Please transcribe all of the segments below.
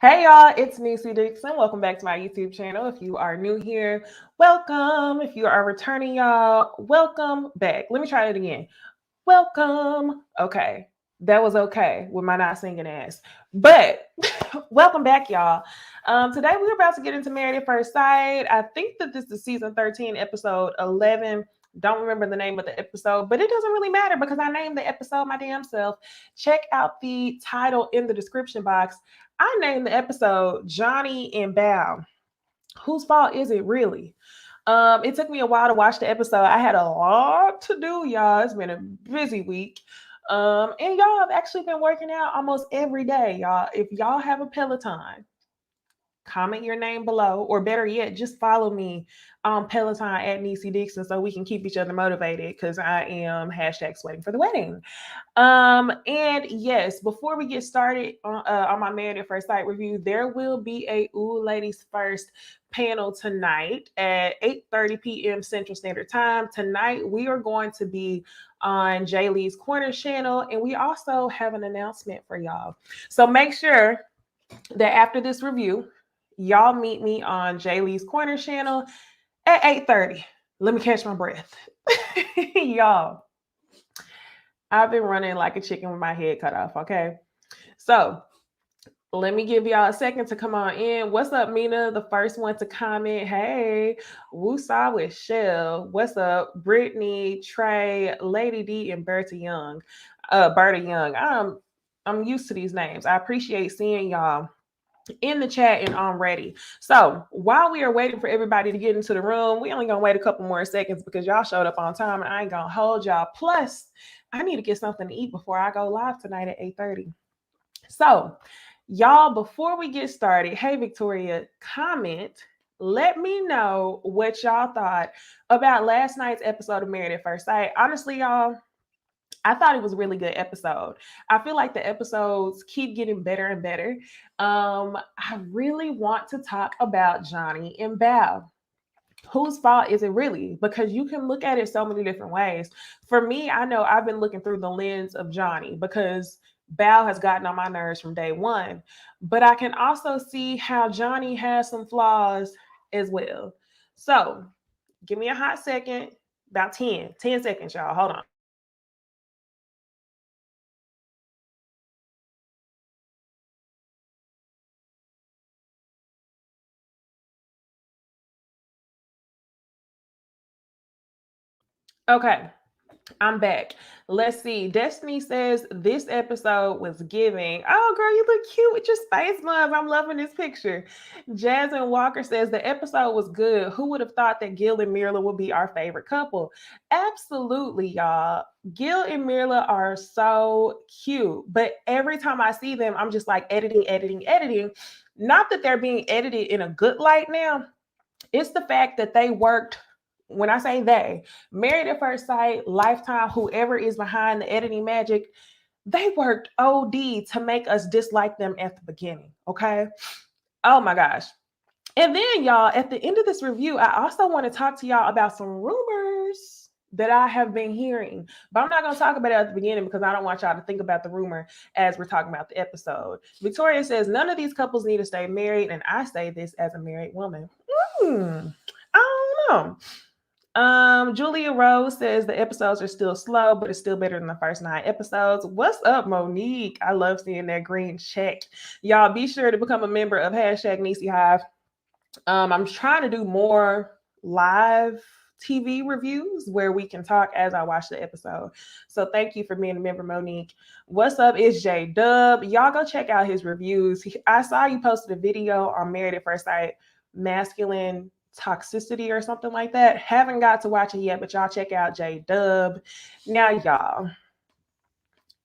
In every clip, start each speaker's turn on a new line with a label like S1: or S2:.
S1: Hey y'all, it's Necey Dixon. Welcome back to my YouTube channel. If you are new here, welcome. If you are returning, y'all, welcome back. Let me try it again. Welcome. Okay, that was okay with my not singing ass. But welcome back, y'all. Today we're about to get into Married at First Sight. I think that this is season 13, episode 11. Don't remember the name of the episode, but it doesn't really matter because I named the episode my damn self. Check out the title in the description box. I named the episode Johnny and Bao. Whose fault is it really? It took me a while to watch the episode. I had a lot to do, y'all. It's been a busy week. And y'all have actually been working out almost every day, y'all. If y'all have a Peloton, comment your name below, or better yet, just follow me on Peloton at Necey Dixon so we can keep each other motivated because I am hashtag sweating for the wedding. And yes, before we get started on my Married at First Sight review, there will be a Ooh Ladies First panel tonight at 8:30 p.m. Central Standard Time. Tonight, we are going to be on Jay Lee's Corner channel, and we also have an announcement for y'all. So make sure that after this review, y'all meet me on Jay Lee's Corner channel at 8:30. Let me catch my breath. Y'all, I've been running like a chicken with my head cut off, okay? So let me give y'all a second to come on in. What's up, Mina? The first one to comment. Hey, Woosah with Shell. What's up, Brittany, Trey, Lady D, and Berta Young. Berta Young. I'm used to these names. I appreciate seeing y'all in the chat and on ready. So while we are waiting for everybody to get into the room, we only gonna wait a couple more seconds because y'all showed up on time and I ain't gonna hold y'all. Plus, I need to get something to eat before I go live tonight at 8:30. So, y'all, before we get started, hey Victoria, comment. Let me know what y'all thought about last night's episode of Married at First Sight. Honestly, y'all, I thought it was a really good episode. I feel like the episodes keep getting better and better. I really want to talk about Johnny and Bao. Whose fault is it really? Because you can look at it so many different ways. For me, I know I've been looking through the lens of Johnny because Bao has gotten on my nerves from day one. But I can also see how Johnny has some flaws as well. So give me a hot second, about 10 seconds, y'all. Hold on. Okay, I'm back. Let's see. Destiny says this episode was giving. Oh, girl, you look cute with your space buns. I'm loving this picture. Jasmine Walker says the episode was good. Who would have thought that Gil and Mirla would be our favorite couple? Absolutely, y'all. Gil and Mirla are so cute, but every time I see them, I'm just like editing. Not that they're being edited in a good light now. It's the fact that they worked, when I say they, Married at First Sight, Lifetime, whoever is behind the editing magic, they worked OD to make us dislike them at the beginning. Okay. Oh my gosh. And then, y'all, at the end of this review, I also want to talk to y'all about some rumors that I have been hearing. But I'm not going to talk about it at the beginning because I don't want y'all to think about the rumor as we're talking about the episode. Victoria says, none of these couples need to stay married. And I say this as a married woman. I don't know. Julia Rose says the episodes are still slow, but it's still better than the first 9 episodes. What's up, Monique? I love seeing that green check. Y'all be sure to become a member of hashtag Necey Hive. I'm trying to do more live TV reviews where we can talk as I watch the episode. So thank you for being a member, Monique. What's up? It's J Dub. Y'all go check out his reviews. I saw you posted a video on Married at First Sight, masculine toxicity or something like that. Haven't got to watch it yet, but y'all check out J Dub. Now, y'all,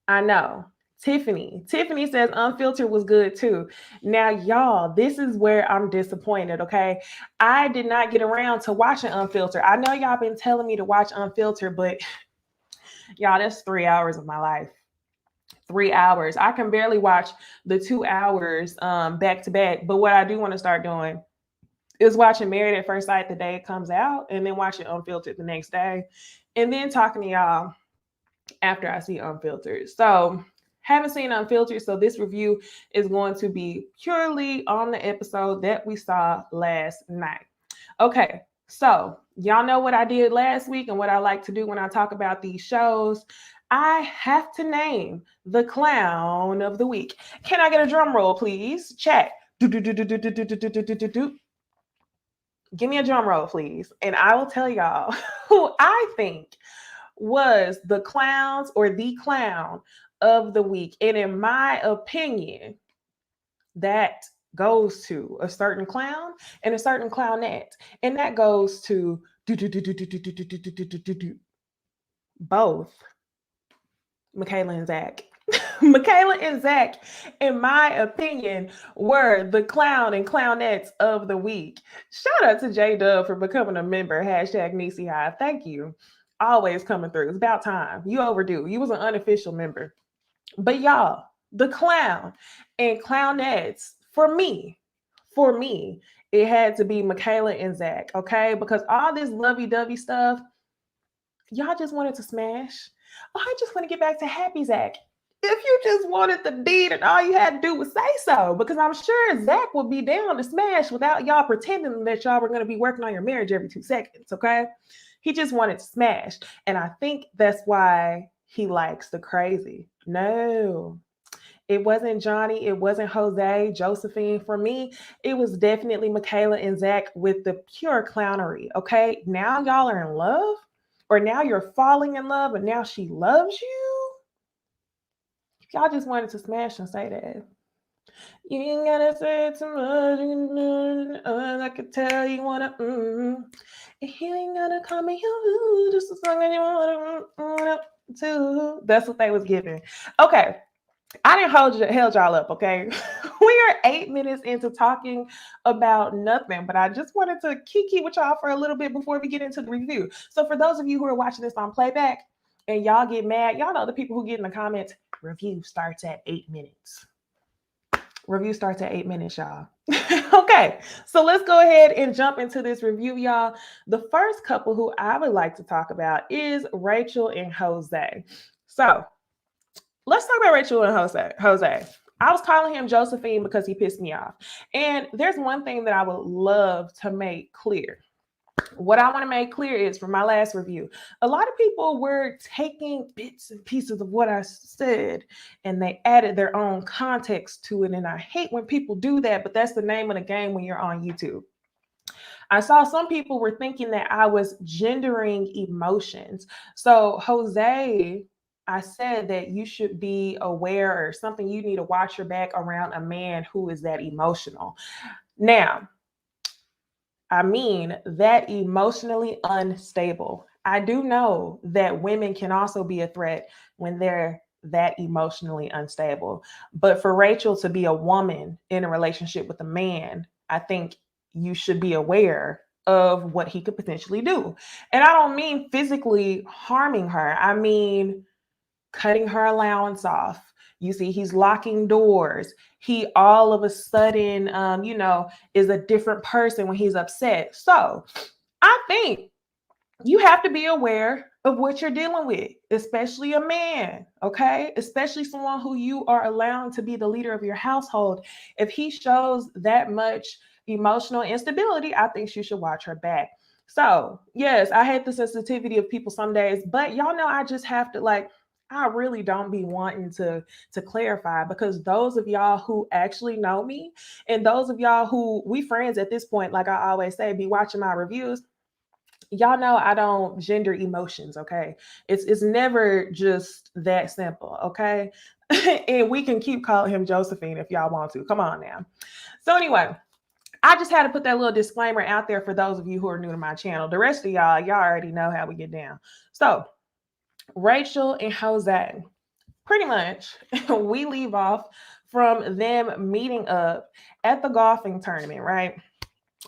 S1: I know Tiffany says Unfiltered was good too. Now, y'all, this is where I'm disappointed, okay? I did not get around to watching Unfiltered. I know y'all been telling me to watch Unfiltered, but y'all, that's 3 hours of my life. 3 hours. I can barely watch the 2 hours back to back. But what I do want to start doing is watching Married at First Sight the day it comes out, and then watching Unfiltered the next day, and then talking to y'all after I see Unfiltered. So Haven't seen Unfiltered, so this review is going to be purely on the episode that we saw last night. Okay, so y'all know what I did last week and what I like to do when I talk about these shows. I have to name the clown of the week. Can I get a drum roll, please? Chat. Give me a drum roll, please. And I will tell y'all who I think was the clowns or the clown of the week. And in my opinion, that goes to a certain clown and a certain clownette. And that goes to both Michaela and Zach. Michaela and Zach, in my opinion, were the clown and clownettes of the week. Shout out to J Dub for becoming a member. Hashtag Necey Hive. Thank you. Always coming through. It's about time. You overdue. You was an unofficial member. But y'all, the clown and clownettes, for me, it had to be Michaela and Zach, okay? Because all this lovey-dovey stuff, y'all just wanted to smash. Oh, I just want to get back to happy Zach. If you just wanted the deed and all you had to do was say so, because I'm sure Zach would be down to smash without y'all pretending that y'all were going to be working on your marriage every 2 seconds, okay? He just wanted to smash. And I think that's why he likes the crazy. No, it wasn't Johnny. It wasn't Jose, Josephine. For me, it was definitely Michaela and Zach with the pure clownery, okay? Now y'all are in love, or now you're falling in love, and now she loves you. If y'all just wanted to smash and say that, you ain't gotta say too much. I could tell you wanna. You ain't gotta call me just as long as you wanna to. That's what they was giving. Okay, I didn't held y'all up. Okay, we are 8 minutes into talking about nothing, but I just wanted to kiki with y'all for a little bit before we get into the review. So for those of you who are watching this on playback and y'all get mad, y'all know the people who get in the comments. Review starts at 8 minutes. Review starts at 8 minutes, y'all. Okay, so let's go ahead and jump into this review, y'all. The first couple who I would like to talk about is Rachel and Jose. So let's talk about Rachel and Jose. I was calling him Josephine because he pissed me off. And there's one thing that I would love to make clear. What I want to make clear is from my last review, a lot of people were taking bits and pieces of what I said and they added their own context to it. And I hate when people do that, but that's the name of the game when you're on YouTube. I saw some people were thinking that I was gendering emotions. So Jose, I said that you should be aware or something, you need to watch your back around a man who is that emotional. Now, I mean, that emotionally unstable. I do know that women can also be a threat when they're that emotionally unstable. But for Rachel to be a woman in a relationship with a man, I think you should be aware of what he could potentially do. And I don't mean physically harming her. I mean, cutting her allowance off. You see, he's locking doors. He all of a sudden, is a different person when he's upset. So I think you have to be aware of what you're dealing with, especially a man, okay? Especially someone who you are allowing to be the leader of your household. If he shows that much emotional instability, I think you should watch her back. So, yes, I hate the sensitivity of people some days, but y'all know I just have to I really don't be wanting to clarify, because those of y'all who actually know me and those of y'all who we friends at this point, like I always say, be watching my reviews. Y'all know I don't gender emotions, okay? It's never just that simple, okay? And we can keep calling him Josephine if y'all want to. Come on now. So anyway, I just had to put that little disclaimer out there for those of you who are new to my channel. The rest of y'all already know how we get down. So Rachel and Jose, pretty much, we leave off from them meeting up at the golfing tournament, right?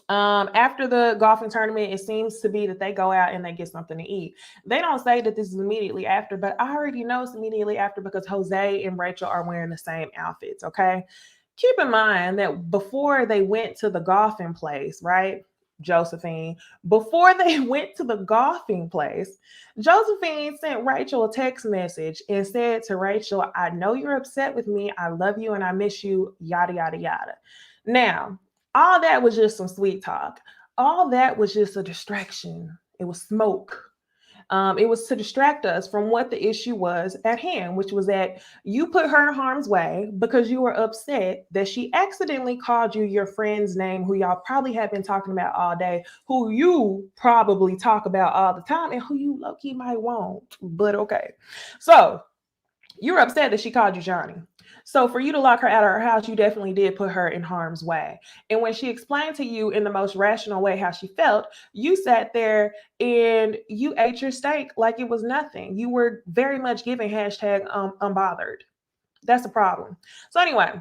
S1: After the golfing tournament, it seems to be that they go out and they get something to eat. They don't say that this is immediately after, but I already know it's immediately after because Jose and Rachel are wearing the same outfits, okay? Keep in mind that before they went to the golfing place, right? Josephine, before they went to the golfing place, Josephine sent Rachel a text message and said to Rachel, I know you're upset with me. I love you and I miss you, yada, yada, yada. Now, all that was just some sweet talk. All that was just a distraction. It was smoke. It was to distract us from what the issue was at hand, which was that you put her in harm's way because you were upset that she accidentally called you your friend's name, who y'all probably have been talking about all day, who you probably talk about all the time, and who you low-key might want. But okay. So you were upset that she called you Johnny. So for you to lock her out of her house, you definitely did put her in harm's way. And when she explained to you in the most rational way how she felt, you sat there and you ate your steak like it was nothing. You were very much giving hashtag unbothered. That's the problem. So anyway,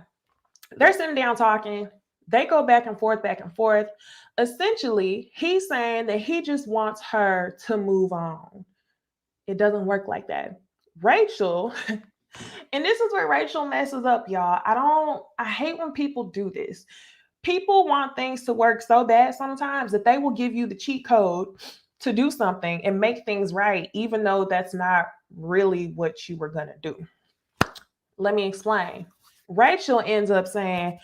S1: they're sitting down talking. They go back and forth, back and forth. Essentially, he's saying that he just wants her to move on. It doesn't work like that. Rachel, and this is where Rachel messes up, y'all. I hate when people do this. People want things to work so bad sometimes that they will give you the cheat code to do something and make things right, even though that's not really what you were going to do. Let me explain. Rachel ends up saying,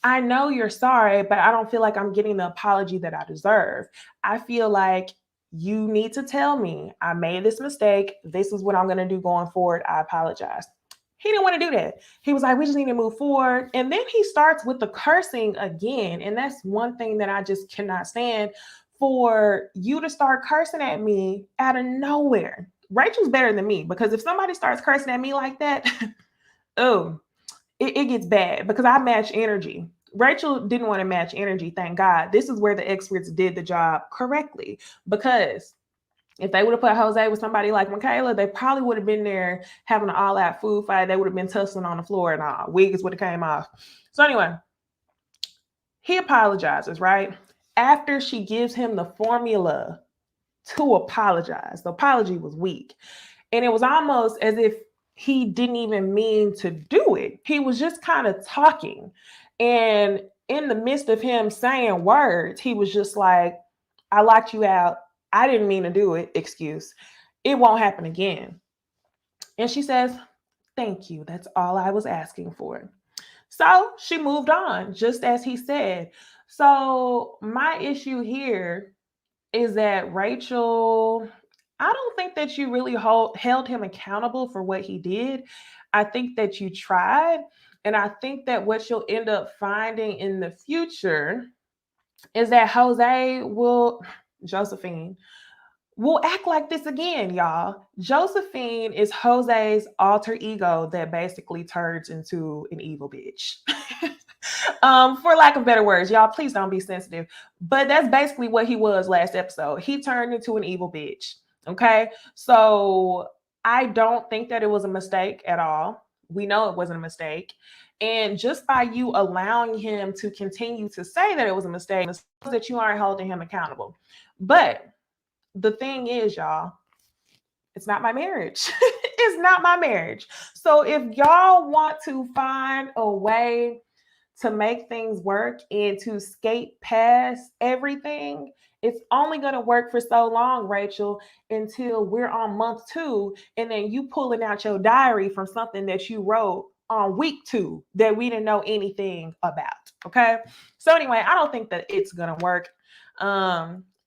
S1: I know you're sorry, but I don't feel like I'm getting the apology that I deserve. I feel like you need to tell me I made this mistake. This is what I'm going to do going forward. I apologize. He didn't want to do that. He was like, we just need to move forward. And then he starts with the cursing again. And that's one thing that I just cannot stand, for you to start cursing at me out of nowhere. Rachel's better than me, because if somebody starts cursing at me like that, oh, it gets bad because I match energy. Rachel didn't want to match energy, thank God. This is where the experts did the job correctly, because if they would have put Jose with somebody like Michaela, they probably would have been there having an all-out food fight. They would have been tussling on the floor and all. Wigs would have came off. So anyway, he apologizes, right? After she gives him the formula to apologize. The apology was weak. And it was almost as if he didn't even mean to do it. He was just kind of talking. And in the midst of him saying words, he was just like, I locked you out. I didn't mean to do it. Excuse. It won't happen again. And she says, thank you. That's all I was asking for. So she moved on, just as he said. So my issue here is that Rachel, I don't think that you really held him accountable for what he did. I think that you tried. And I think that what you'll end up finding in the future is that Josephine will act like this again, y'all. Josephine is Jose's alter ego that basically turns into an evil bitch. For lack of better words, y'all, please don't be sensitive. But that's basically what he was last episode. He turned into an evil bitch. Okay. So I don't think that it was a mistake at all. We know it wasn't a mistake. And just by you allowing him to continue to say that it was a mistake, that you aren't holding him accountable. But the thing is, y'all, it's not my marriage. It's not my marriage. So if y'all want to find a way to make things work and to skate past everything, it's only going to work for so long, Rachel, until we're on month 2, and then you pulling out your diary from something that you wrote on week 2 that we didn't know anything about. Okay. So anyway, I don't think that it's going to work.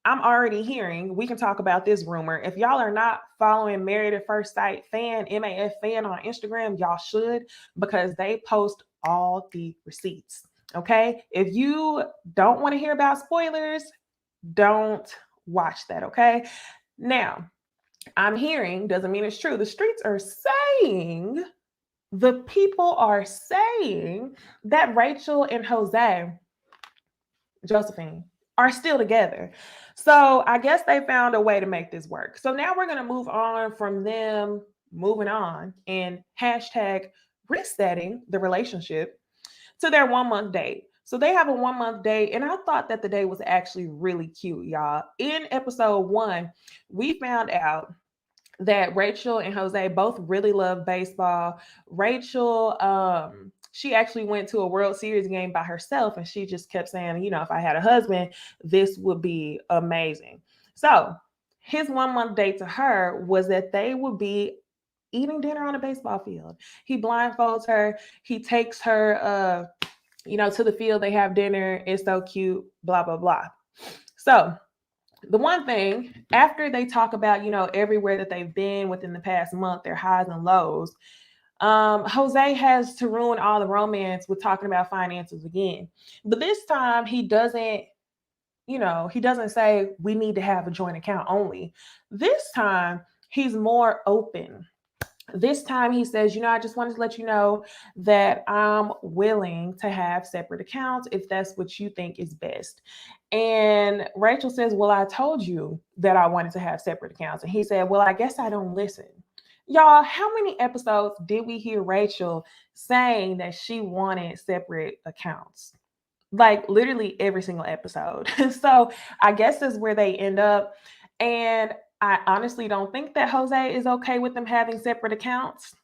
S1: I'm already hearing, we can talk about this rumor. If y'all are not following Married at First Sight fan, MAF fan on Instagram, y'all should, because they post all the receipts. Okay. If you don't want to hear about spoilers, don't watch that. Okay. Now, I'm hearing, doesn't mean it's true. The streets are saying, the people are saying that Rachel and Josephine, are still together. So I guess they found a way to make this work. So now we're going to move on from them moving on and hashtag resetting the relationship to their 1-month date. So they have a 1-month date, and I thought that the day was actually really cute, y'all. In episode 1, we found out that Rachel and Jose both really love baseball. Rachel, She actually went to a World Series game by herself, and she just kept saying, if I had a husband, this would be amazing. So his 1 month date to her was that they would be eating dinner on a baseball field. He blindfolds her. He takes her, to the field. They have dinner. It's so cute, blah, blah, blah. So the one thing, after they talk about, everywhere that they've been within the past month, their highs and lows, Jose has to ruin all the romance with talking about finances again. But this time he doesn't, he doesn't say we need to have a joint account only. This time he's more open. This time he says, I just wanted to let you know that I'm willing to have separate accounts if that's what you think is best. And Rachel says, well, I told you that I wanted to have separate accounts. And he said, well, I guess I don't listen. Y'all, how many episodes did we hear Rachel saying that she wanted separate accounts? Like literally every single episode. So I guess that's where they end up. And I honestly don't think that Jose is okay with them having separate accounts.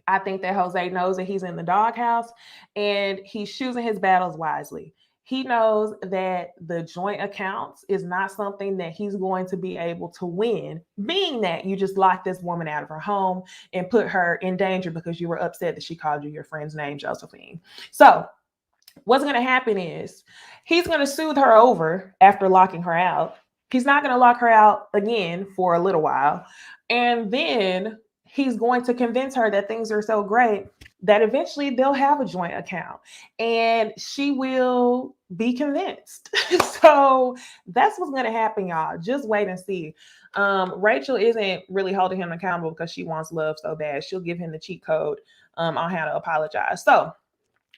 S1: I think that Jose knows that he's in the doghouse and he's choosing his battles wisely. He knows that the joint accounts is not something that he's going to be able to win, being that you just locked this woman out of her home and put her in danger because you were upset that she called you your friend's name, Josephine. So what's going to happen is he's going to soothe her over after locking her out. He's not going to lock her out again for a little while. And then he's going to convince her that things are so great that eventually they'll have a joint account and she will be convinced. So that's what's going to happen, y'all. Just wait and see. Rachel isn't really holding him accountable because she wants love so bad. She'll give him the cheat code on how to apologize. So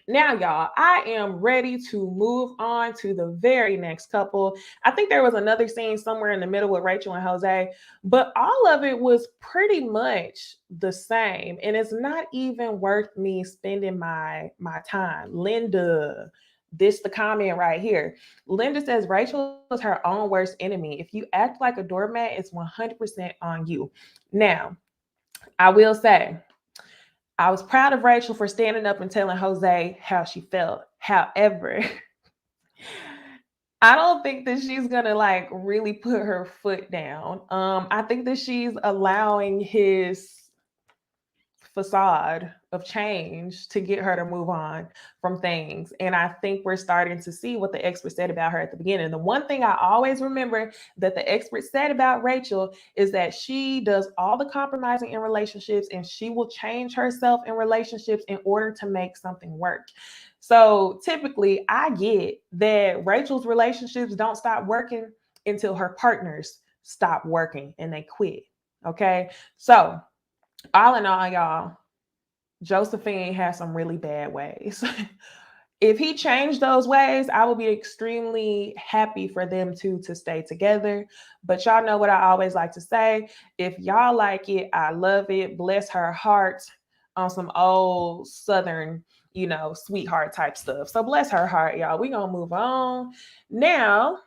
S1: now, y'all, I am ready to move on to the very next couple. I think there was another scene somewhere in the middle with Rachel and Jose, but all of it was pretty much the same. And it's not even worth me spending my time. Linda, this the comment right here. Linda says Rachel is her own worst enemy. If you act like a doormat, it's 100% on you. Now, I will say, I was proud of Rachel for standing up and telling Jose how she felt. However, I don't think that she's gonna like really put her foot down. I think that she's allowing his facade of change to get her to move on from things. And I think we're starting to see what the expert said about her at the beginning. The one thing I always remember that the expert said about Rachel is that she does all the compromising in relationships and she will change herself in relationships in order to make something work. So typically I get that Rachel's relationships don't stop working until her partners stop working and they quit. Okay. So all in all, y'all, Josephine has some really bad ways. If he changed those ways, I would be extremely happy for them to stay together. But y'all know what I always like to say. If y'all like it, I love it. Bless her heart on some old Southern, sweetheart type stuff. So bless her heart, y'all. We're going to move on. Now,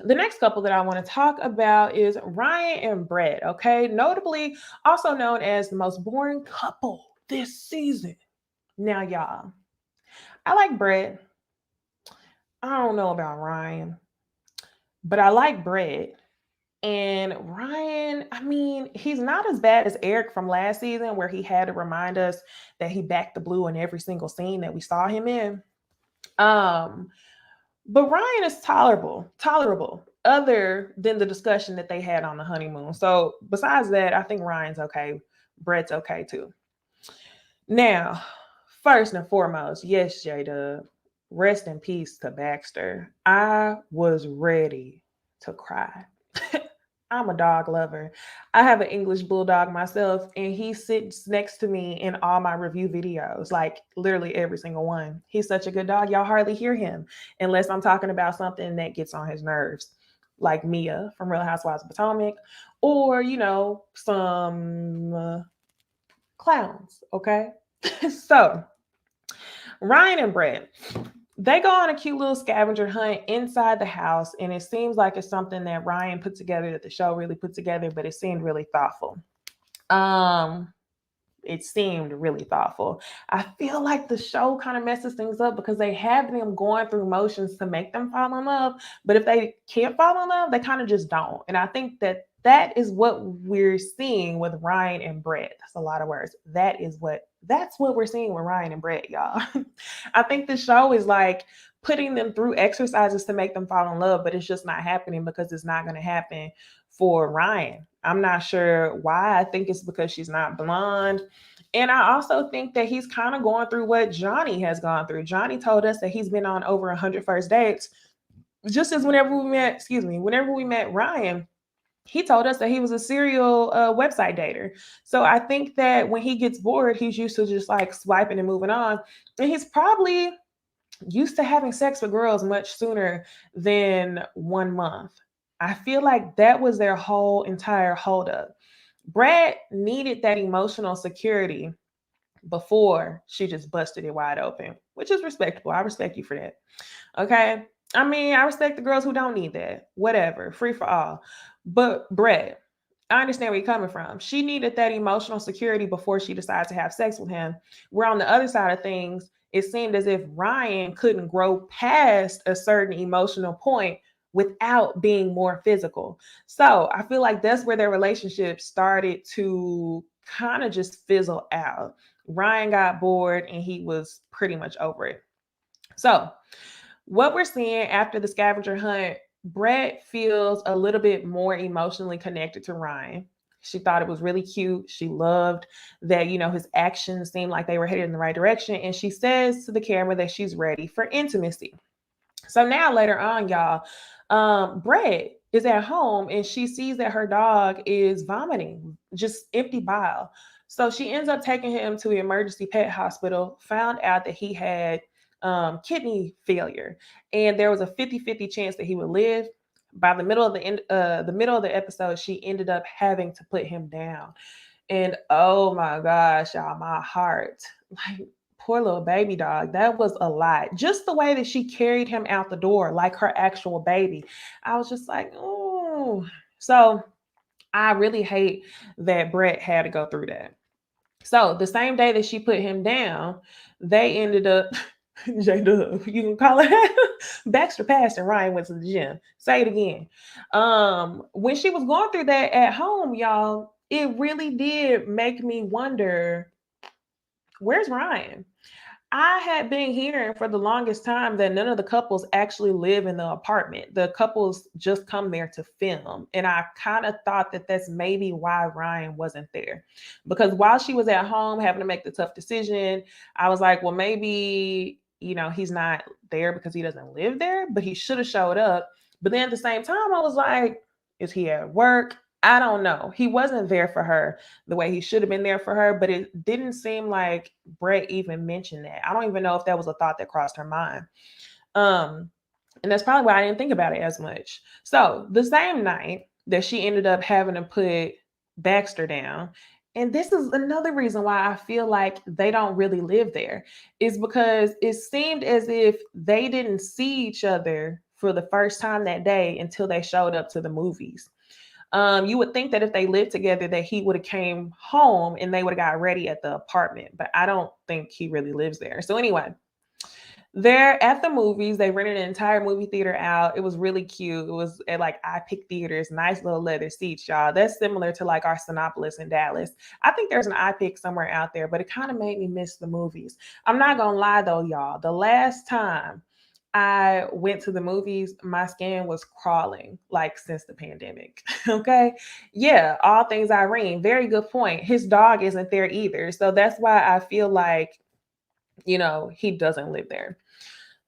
S1: the next couple that I want to talk about is Ryan and Brett, okay? Notably, also known as the most boring couple this season. Now, y'all, I like Brett. I don't know about Ryan, but I like Brett. And Ryan, I mean, he's not as bad as Eric from last season, where he had to remind us that he backed the blue in every single scene that we saw him in. But Ryan is tolerable, other than the discussion that they had on the honeymoon. So besides that, I think Ryan's okay. Brett's okay too. Now, first and foremost, yes, Jada, rest in peace to Baxter. I was ready to cry. I'm a dog lover. I have an English bulldog myself, and he sits next to me in all my review videos, like literally every single one. He's such a good dog. Y'all hardly hear him unless I'm talking about something that gets on his nerves, like Mia from Real Housewives of Potomac, or, some clowns, okay? So, Ryan and Brett, they go on a cute little scavenger hunt inside the house, and it seems like it's something that Ryan put together, that the show really put together, but it seemed really thoughtful. it seemed really thoughtful. I feel like the show kind of messes things up because they have them going through motions to make them fall in love, but if they can't fall in love, they kind of just don't. And I think that that is what we're seeing with Ryan and Brett. That's a lot of words. That's what we're seeing with Ryan and Brett, y'all. I think the show is like putting them through exercises to make them fall in love, but it's just not happening because it's not going to happen for Ryan. I'm not sure why. I think it's because she's not blonde. And I also think that he's kind of going through what Johnny has gone through. Johnny told us that he's been on over 100 first dates. Just as whenever we met Ryan, he told us that he was a serial website dater. So I think that when he gets bored, he's used to just like swiping and moving on. And he's probably used to having sex with girls much sooner than 1 month. I feel like that was their whole entire holdup. Brad needed that emotional security before she just busted it wide open, which is respectable. I respect you for that. Okay. I mean, I respect the girls who don't need that. Whatever, free for all. But Brett, I understand where you're coming from. She needed that emotional security before she decided to have sex with him. Where on the other side of things, it seemed as if Ryan couldn't grow past a certain emotional point without being more physical. So I feel like that's where their relationship started to kind of just fizzle out. Ryan got bored and he was pretty much over it. So what we're seeing after the scavenger hunt, Brett feels a little bit more emotionally connected to Ryan. She thought it was really cute. She loved that, his actions seemed like they were headed in the right direction. And she says to the camera that she's ready for intimacy. So now later on, y'all, Brett is at home and she sees that her dog is vomiting, just empty bile. So she ends up taking him to the emergency pet hospital, found out that he had kidney failure, and there was a 50-50 chance that he would live. By the middle of the episode, she ended up having to put him down. And oh my gosh, y'all, my heart, like, poor little baby dog. That was a lot. Just the way that she carried him out the door, like her actual baby. I was just like, oh. So I really hate that Brett had to go through that. So the same day that she put him down, they ended up, J Dub, you can call it Baxter passed and Ryan went to the gym. Say it again. When she was going through that at home, y'all, it really did make me wonder, where's Ryan? I had been hearing for the longest time that none of the couples actually live in the apartment. The couples just come there to film. And I kind of thought that that's maybe why Ryan wasn't there. Because while she was at home having to make the tough decision, I was like, well, maybe, he's not there because he doesn't live there, but he should have showed up. But then at the same time, I was like, is he at work? I don't know. He wasn't there for her the way he should have been there for her, but it didn't seem like Brett even mentioned that. I don't even know if that was a thought that crossed her mind. Um, and that's probably why I didn't think about it as much. So the same night that she ended up having to put Baxter down, and this is another reason why I feel like they don't really live there, is because it seemed as if they didn't see each other for the first time that day until they showed up to the movies. You would think that if they lived together that he would have came home and they would have got ready at the apartment, but I don't think he really lives there. So anyway, they're at the movies. They rented an entire movie theater out. It was really cute. It was at like iPick Theaters, nice little leather seats, y'all. That's similar to like our Sinopolis in Dallas. I think there's an iPick somewhere out there, but it kind of made me miss the movies. I'm not gonna lie though, y'all. The last time I went to the movies, my skin was crawling like since the pandemic. Okay. Yeah, all things Irene. Very good point. His dog isn't there either. So that's why I feel like, he doesn't live there.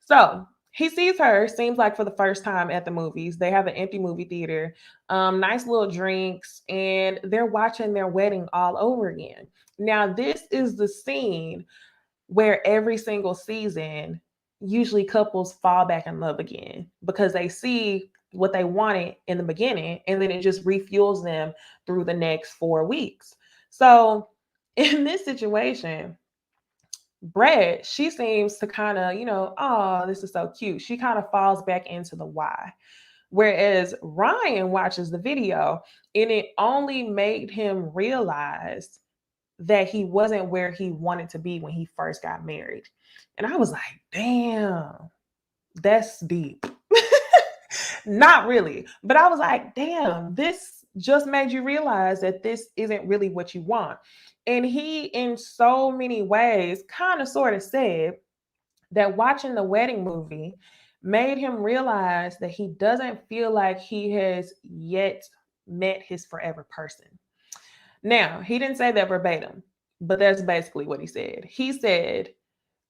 S1: So he sees her, seems like for the first time at the movies. They have an empty movie theater, nice little drinks, and they're watching their wedding all over again. Now, this is the scene where every single season, usually couples fall back in love again because they see what they wanted in the beginning and then it just refuels them through the next 4 weeks. So in this situation, Brett, she seems to kind of, oh, this is so cute. She kind of falls back into the why. Whereas Ryan watches the video and it only made him realize that he wasn't where he wanted to be when he first got married. And I was like, damn, that's deep. Not really, but I was like, damn, this just made you realize that this isn't really what you want. And he, in so many ways, kind of sort of said that watching the wedding movie made him realize that he doesn't feel like he has yet met his forever person. Now, he didn't say that verbatim, but that's basically what he said. He said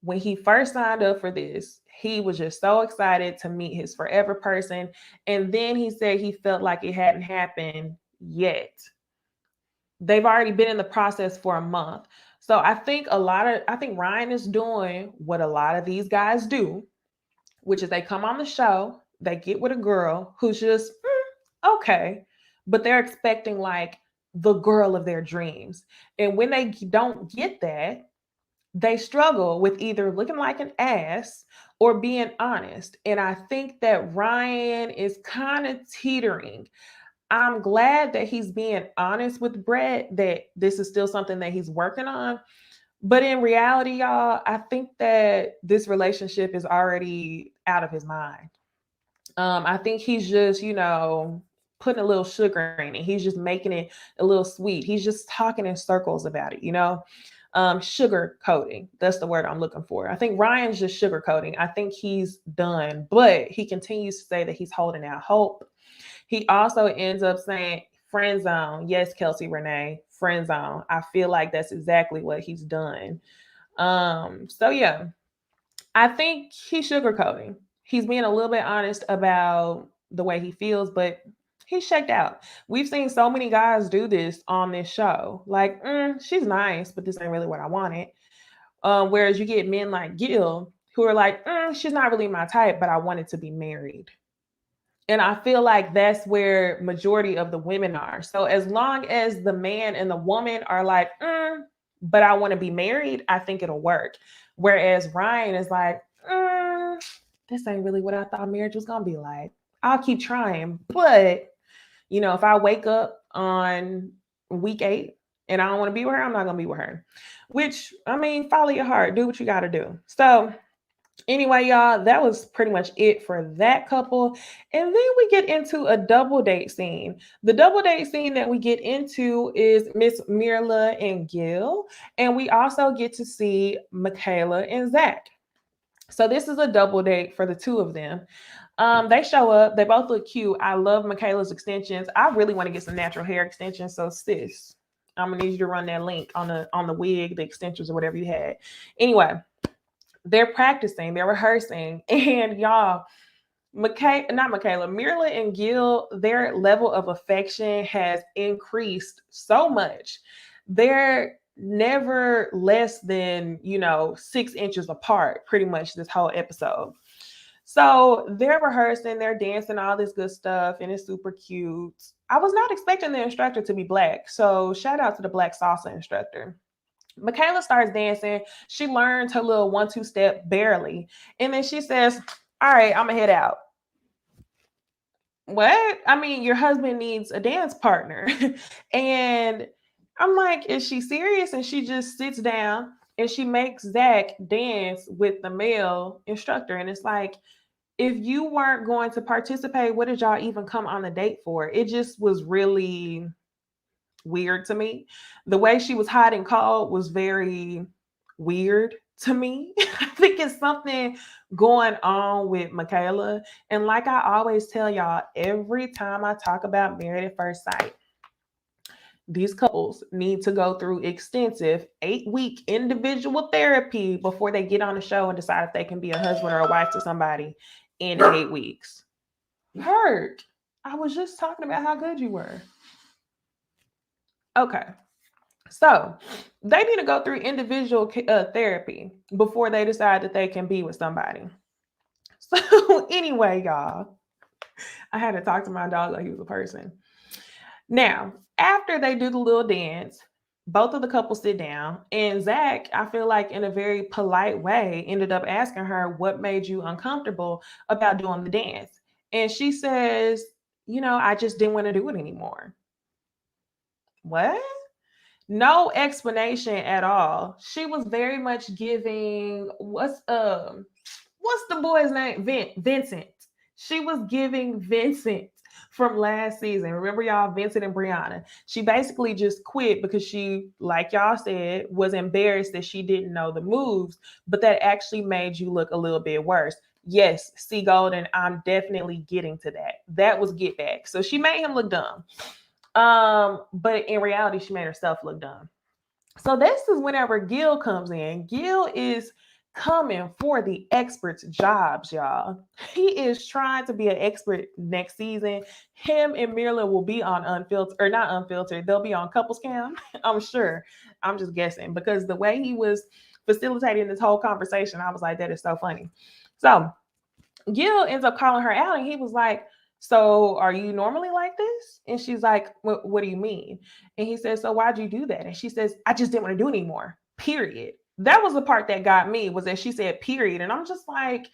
S1: when he first signed up for this, he was just so excited to meet his forever person. And then he said he felt like it hadn't happened yet. They've already been in the process for a month. So I think Ryan is doing what a lot of these guys do, which is they come on the show, they get with a girl who's just okay, but they're expecting like the girl of their dreams. And when they don't get that, they struggle with either looking like an ass or being honest. And I think that Ryan is kind of teetering. I'm glad that he's being honest with Brett, that this is still something that he's working on. But in reality, y'all, I think that this relationship is already out of his mind. I think he's just, putting a little sugar in it. He's just making it a little sweet. He's just talking in circles about it. Sugar coating. That's the word I'm looking for. I think Ryan's just sugar coating. I think he's done, but he continues to say that he's holding out hope. He also ends up saying, friend zone. Yes, Kelsey Renee, friend zone. I feel like that's exactly what he's done. So yeah, I think he's sugarcoating. He's being a little bit honest about the way he feels, but he's shaked out. We've seen so many guys do this on this show. Like, she's nice, but this ain't really what I wanted. Whereas you get men like Gil who are like, she's not really my type, but I wanted to be married. And I feel like that's where majority of the women are. So as long as the man and the woman are like, but I want to be married, I think it'll work. Whereas Ryan is like, this ain't really what I thought marriage was gonna be like. I'll keep trying, but if I wake up on week 8 and I don't want to be with her, I'm not gonna be with her. Which, I mean, follow your heart, do what you got to do. So anyway, y'all, that was pretty much it for that couple. And then we get into a double date scene. The double date scene that we get into is Miss Mirla and Gil. And we also get to see Michaela and Zach. So this is a double date for the two of them. They show up. They both look cute. I love Michaela's extensions. I really want to get some natural hair extensions. So sis, I'm gonna need you to run that link on the wig, the extensions, or whatever you had. Anyway, they're practicing, they're rehearsing, and y'all, Mirla and Gil, their level of affection has increased so much. They're never less than 6 inches apart, pretty much this whole episode. So they're rehearsing, they're dancing, all this good stuff, and it's super cute. I was not expecting the instructor to be black, so shout out to the black salsa instructor. Michaela starts dancing. She learns her little 1-2 step barely. And then she says, all right, I'm going to head out. What? I mean, your husband needs a dance partner. And I'm like, is she serious? And she just sits down and she makes Zach dance with the male instructor. And it's like, if you weren't going to participate, what did y'all even come on the date for? It just was really weird to me. The way she was hot and cold was very weird to me. I think it's something going on with Michaela. And like I always tell y'all, every time I talk about Married at First Sight, these couples need to go through extensive 8-week individual therapy before they get on the show and decide if they can be a husband or a wife to somebody in 8 weeks. Hurt. I was just talking about how good you were. Okay. So they need to go through individual therapy before they decide that they can be with somebody. So anyway, y'all, I had to talk to my dog like he was a person. Now, after they do the little dance, both of the couples sit down, and Zach, I feel like in a very polite way, ended up asking her what made you uncomfortable about doing the dance. And she says, I just didn't want to do it anymore. What? No explanation at all. She was very much giving what's the boy's name? Vincent. She was giving Vincent from last season. Remember y'all, Vincent and Brianna. She basically just quit because she, like y'all said, was embarrassed that she didn't know the moves, but that actually made you look a little bit worse. Yes, C Golden, I'm definitely getting to that. That was get back. So she made him look dumb. But in reality, she made herself look dumb. So this is whenever Gil comes in. Gil is coming for the experts' jobs, y'all. He is trying to be an expert next season. Him and Mirla will be on unfiltered, or not unfiltered, they'll be on couples cam, I'm sure. I'm just guessing because the way he was facilitating this whole conversation, I was like, that is so funny. So Gil ends up calling her out and he was like, so are you normally like this? And she's like, what do you mean? And he says, so why'd you do that? And she says, I just didn't want to do it anymore. Period. That was the part that got me, was that she said period. And I'm just like,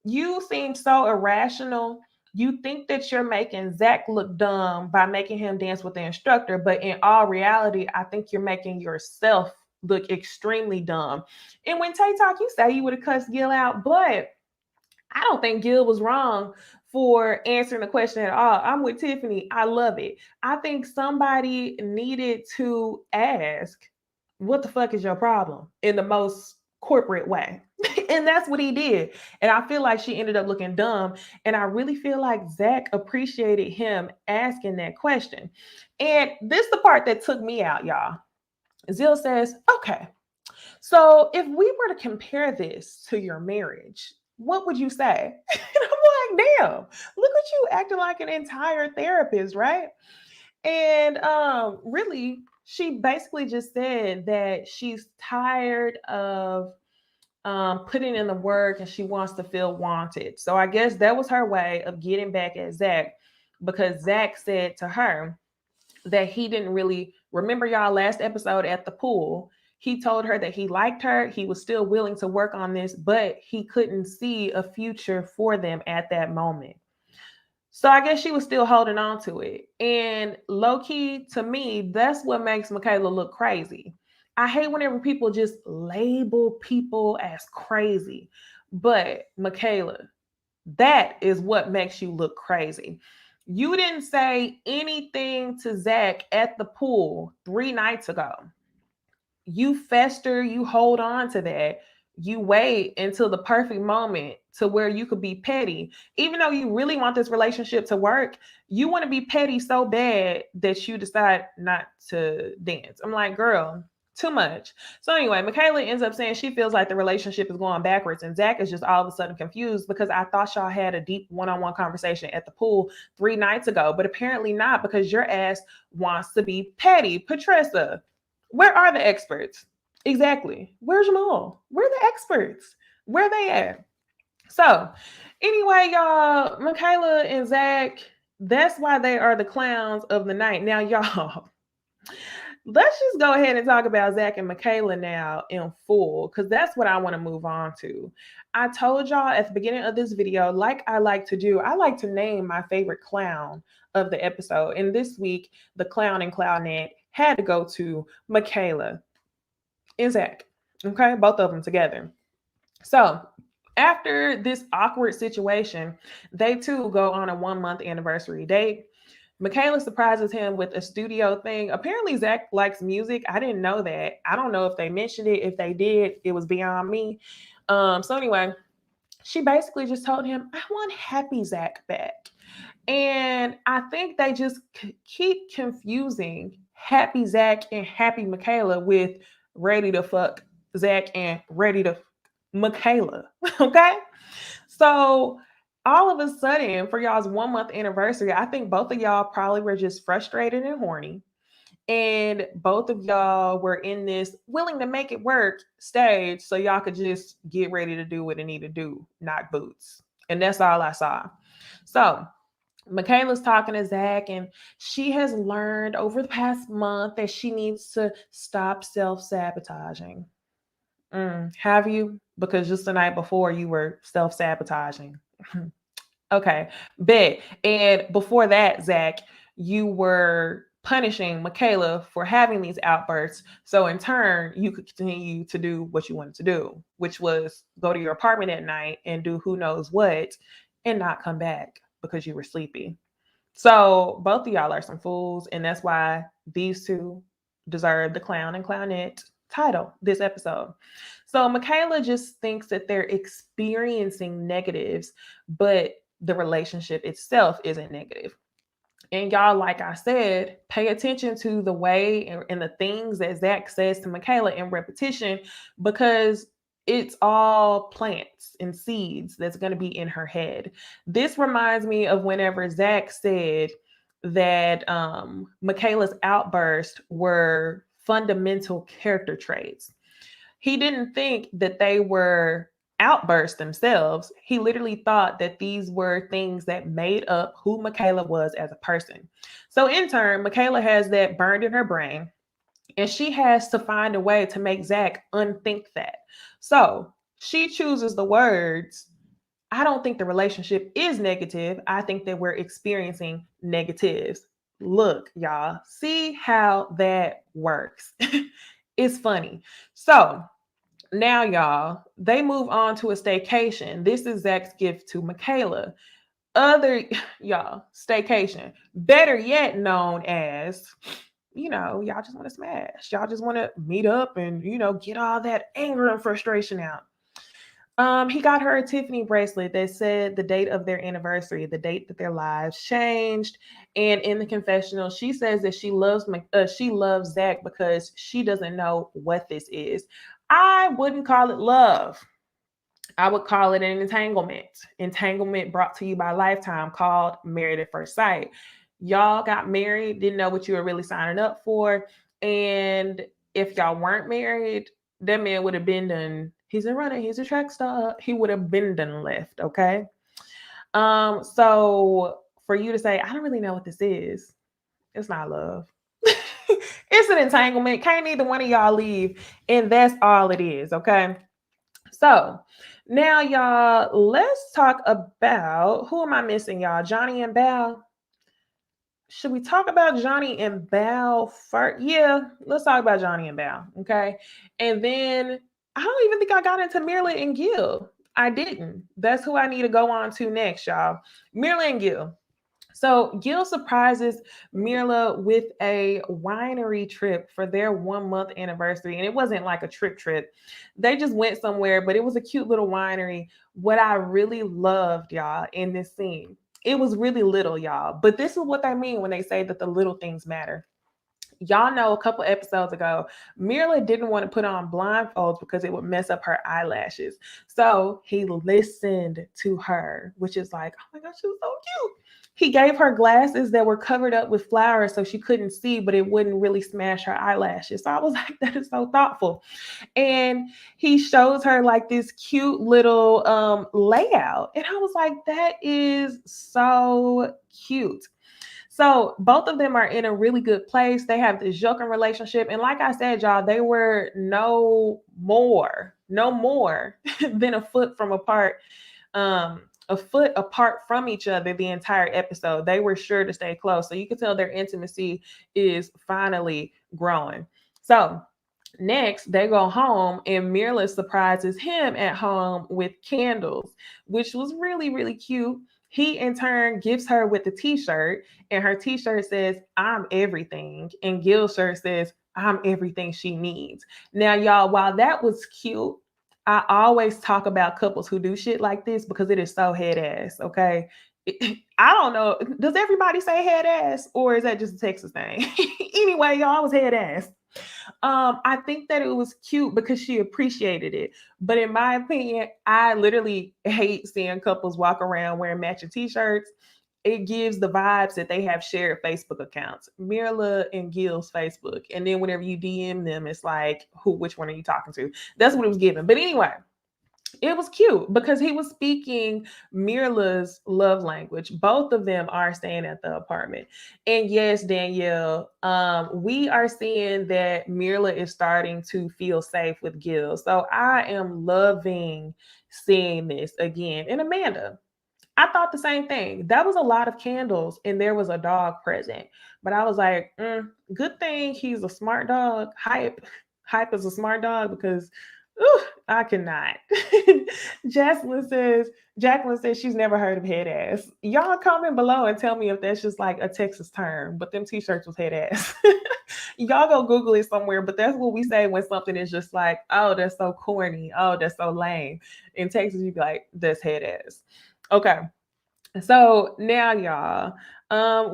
S1: you seem so irrational. You think that you're making Zach look dumb by making him dance with the instructor. But in all reality, I think you're making yourself look extremely dumb. And when Tay Talk, you say you would have cussed Gil out, but I don't think Gil was wrong for answering the question at all. I'm with Tiffany. I love it. I think somebody needed to ask, what the fuck is your problem, in the most corporate way? And that's what he did. And I feel like she ended up looking dumb. And I really feel like Zach appreciated him asking that question. And this is the part that took me out, y'all. Zil says, okay, so if we were to compare this to your marriage, what would you say? And I'm like, damn, look at you acting like an entire therapist, right? And really, she basically just said that she's tired of putting in the work and she wants to feel wanted. So I guess that was her way of getting back at Zach, because Zach said to her that he didn't really remember, y'all, last episode at the pool. He told her that he liked her. He was still willing to work on this, but he couldn't see a future for them at that moment. So I guess she was still holding on to it. And low key, to me, that's what makes Michaela look crazy. I hate whenever people just label people as crazy. But Michaela, that is what makes you look crazy. You didn't say anything to Zach at the pool 3 nights ago. You fester, you hold on to that. You wait until the perfect moment to where you could be petty. Even though you really want this relationship to work, you want to be petty so bad that you decide not to dance. I'm like, girl, too much. So anyway, Michaela ends up saying she feels like the relationship is going backwards, and Zach is just all of a sudden confused because I thought y'all had a deep one-on-one conversation at the pool 3 nights ago, but apparently not, because your ass wants to be petty. Patricia, where are the experts? Exactly. Where's Jamal? Where are the experts? Where they at? So, anyway, y'all, Michaela and Zach, that's why they are the clowns of the night. Now, y'all, let's just go ahead and talk about Zach and Michaela now in full, because that's what I want to move on to. I told y'all at the beginning of this video, like I like to do, I like to name my favorite clown of the episode. And this week, the clown and clownette had to go to Michaela and Zach. Okay, both of them together. So after this awkward situation, they too go on a 1 month anniversary date. Michaela surprises him with a studio thing. Apparently, Zach likes music. I didn't know that. I don't know if they mentioned it. If they did, it was beyond me. So anyway, she basically just told him, I want happy Zach back. And I think they just keep confusing happy Zach and happy Michaela with ready to fuck Zach and ready to Michaela. Okay. So all of a sudden, for y'all's 1 month anniversary, I think both of y'all probably were just frustrated and horny. And both of y'all were in this willing to make it work stage so y'all could just get ready to do what it need to do, not boots. And that's all I saw. So Michaela's talking to Zach, and she has learned over the past month that she needs to stop self-sabotaging. Have you? Because just the night before you were self-sabotaging. Okay, bet. And before that, Zach, you were punishing Michaela for having these outbursts. So in turn, you could continue to do what you wanted to do, which was go to your apartment at night and do who knows what and not come back because you were sleepy. So both of y'all are some fools, and that's why these two deserve the clown and clownette title this episode. So Michaela just thinks that they're experiencing negatives, but the relationship itself isn't negative. And y'all, like I said, pay attention to the way and the things that Zach says to Michaela in repetition, because it's all plants and seeds that's going to be in her head. This reminds me of whenever Zach said that Michaela's outbursts were fundamental character traits. He didn't think that they were outbursts themselves. He literally thought that these were things that made up who Michaela was as a person. So, in turn, Michaela has that burned in her brain, and she has to find a way to make Zach unthink that. So, she chooses the words, I don't think the relationship is negative. I think that we're experiencing negatives. Look, y'all, see how that works. It's funny. So, now, y'all, they move on to a staycation. This is Zach's gift to Michaela. Other, y'all, staycation, better yet known as, y'all just want to smash. Y'all just want to meet up and, get all that anger and frustration out. He got her a Tiffany bracelet that said the date of their anniversary, the date that their lives changed. And in the confessional, she says that she loves Zach because she doesn't know what this is. I wouldn't call it love. I would call it an entanglement. Entanglement brought to you by Lifetime, called Married at First Sight. Y'all got married, didn't know what you were really signing up for. And if y'all weren't married, that man would have been done. He's a runner, he's a track star. He would have been done left, okay? So for you to say, I don't really know what this is, it's not love. It's an entanglement. Can't either one of y'all leave. And that's all it is, okay? So now, y'all, let's talk about, who am I missing, y'all? Johnny and Bal. Should we talk about Johnny and Bal first? Yeah, let's talk about Johnny and Bal, okay? And then I don't even think I got into Mirla and Gil. I didn't. That's who I need to go on to next, y'all. Mirla and Gil. So Gil surprises Mirla with a winery trip for their 1 month anniversary. And it wasn't like a trip. They just went somewhere, but it was a cute little winery. What I really loved, y'all, in this scene, it was really little, y'all. But this is what they mean when they say that the little things matter. Y'all know a couple episodes ago, Mirla didn't want to put on blindfolds because it would mess up her eyelashes. So he listened to her, which is like, oh my gosh, she was so cute. He gave her glasses that were covered up with flowers so she couldn't see, but it wouldn't really smash her eyelashes. So I was like, that is so thoughtful. And he shows her like this cute little layout. And I was like, that is so cute. So both of them are in a really good place. They have this joking relationship. And like I said, y'all, they were no more than a foot apart from each other the entire episode. They were sure to stay close. So you can tell their intimacy is finally growing. So next, they go home and Mirla surprises him at home with candles, which was really, really cute. He in turn gives her with the t-shirt, and her t-shirt says, I'm everything. And Gil's shirt says, I'm everything she needs. Now, y'all, while that was cute, I always talk about couples who do shit like this because it is so head ass, okay? I don't know. Does everybody say head ass, or is that just a Texas thing? Anyway, y'all, I was head ass. I think that it was cute because she appreciated it. But in my opinion, I literally hate seeing couples walk around wearing matching t-shirts. It gives the vibes that they have shared Facebook accounts, Mirla and Gil's Facebook. And then whenever you DM them, it's like, which one are you talking to? That's what it was giving. But anyway, it was cute because he was speaking Mirla's love language. Both of them are staying at the apartment. And yes, Danielle, we are seeing that Mirla is starting to feel safe with Gil. So I am loving seeing this again. And Amanda, I thought the same thing. That was a lot of candles and there was a dog present. But I was like, good thing he's a smart dog. Hype is a smart dog because I cannot. Jacqueline says, Jacqueline says she's never heard of head ass. Y'all comment below and tell me if that's just like a Texas term, but them t-shirts was head ass. Y'all go Google it somewhere, but that's what we say when something is just like, oh, that's so corny. Oh, that's so lame. In Texas, you'd be like, that's head ass. Okay. So now, y'all,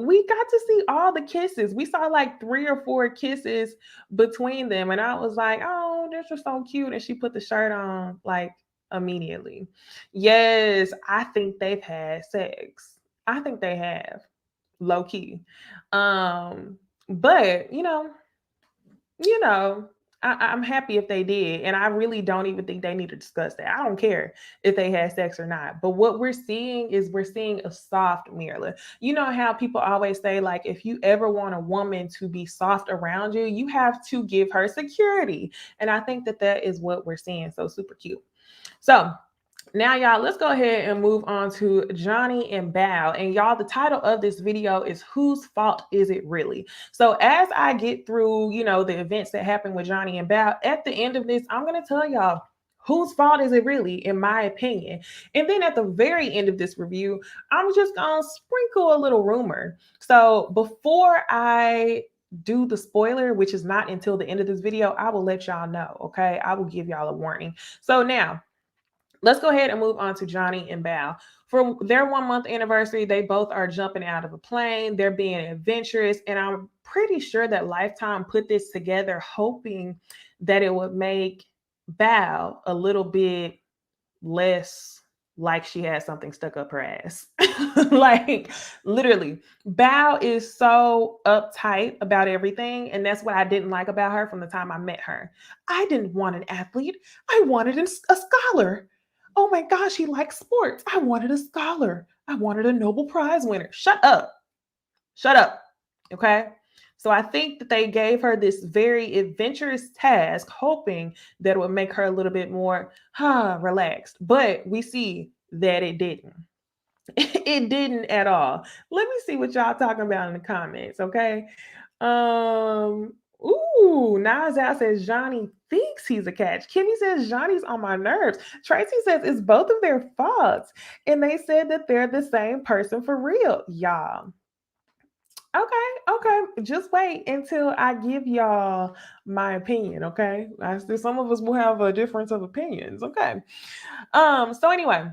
S1: we got to see all the kisses. We saw like 3 or 4 kisses between them, and I was like, "Oh, they're just so cute." And she put the shirt on like immediately. Yes, I think they've had sex. I think they have, low key. Um, but you know, I'm happy if they did. And I really don't even think they need to discuss that. I don't care if they had sex or not. But what we're seeing a soft Mirla. You know how people always say, like, if you ever want a woman to be soft around you, you have to give her security. And I think that is what we're seeing. So super cute. So now, y'all, let's go ahead and move on to Johnny and Bao. And y'all, the title of this video is Whose Fault Is It Really? So as I get through, the events that happened with Johnny and Bao, at the end of this, I'm going to tell y'all whose fault is it really, in my opinion. And then at the very end of this review, I'm just going to sprinkle a little rumor. So before I do the spoiler, which is not until the end of this video, I will let y'all know, okay? I will give y'all a warning. So now, let's go ahead and move on to Johnny and Bao. For their 1-month anniversary, they both are jumping out of a plane. They're being adventurous. And I'm pretty sure that Lifetime put this together hoping that it would make Bao a little bit less like she had something stuck up her ass. Like, literally, Bao is so uptight about everything. And that's what I didn't like about her from the time I met her. I didn't want an athlete. I wanted a scholar. Oh my gosh, he likes sports. I wanted a scholar. I wanted a Nobel Prize winner. Shut up. Shut up. Okay. So I think that they gave her this very adventurous task, hoping that it would make her a little bit more relaxed. But we see that it didn't. It didn't at all. Let me see what y'all talking about in the comments, okay? Nas out says Johnny thinks he's a catch. Kimmy says Johnny's on my nerves. Tracy says it's both of their faults. And they said that they're the same person for real. Y'all. Okay. Just wait until I give y'all my opinion, okay? Some of us will have a difference of opinions, okay? So anyway,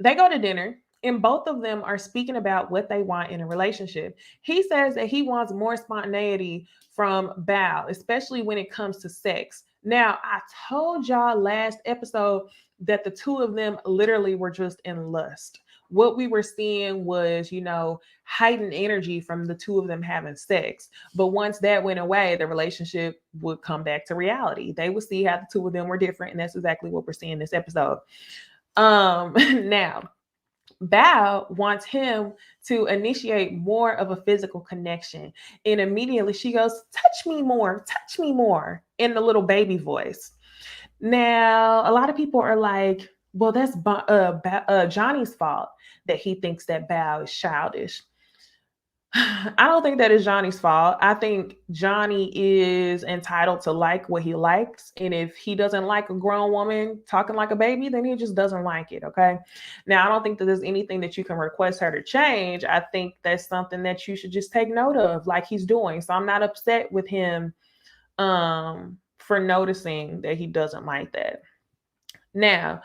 S1: they go to dinner and both of them are speaking about what they want in a relationship. He says that he wants more spontaneity from Bao, especially when it comes to sex. Now, I told y'all last episode that the two of them literally were just in lust. What we were seeing was, heightened energy from the two of them having sex. But once that went away, the relationship would come back to reality. They would see how the two of them were different. And that's exactly what we're seeing this episode. Now, Bao wants him to initiate more of a physical connection. And immediately she goes, touch me more, in the little baby voice. Now, a lot of people are like, well, that's Johnny's fault that he thinks that Bao is childish. I don't think that is Johnny's fault. I think Johnny is entitled to like what he likes. And if he doesn't like a grown woman talking like a baby, then he just doesn't like it. Okay. Now, I don't think that there's anything that you can request her to change. I think that's something that you should just take note of, like he's doing. So I'm not upset with him for noticing that he doesn't like that. Now,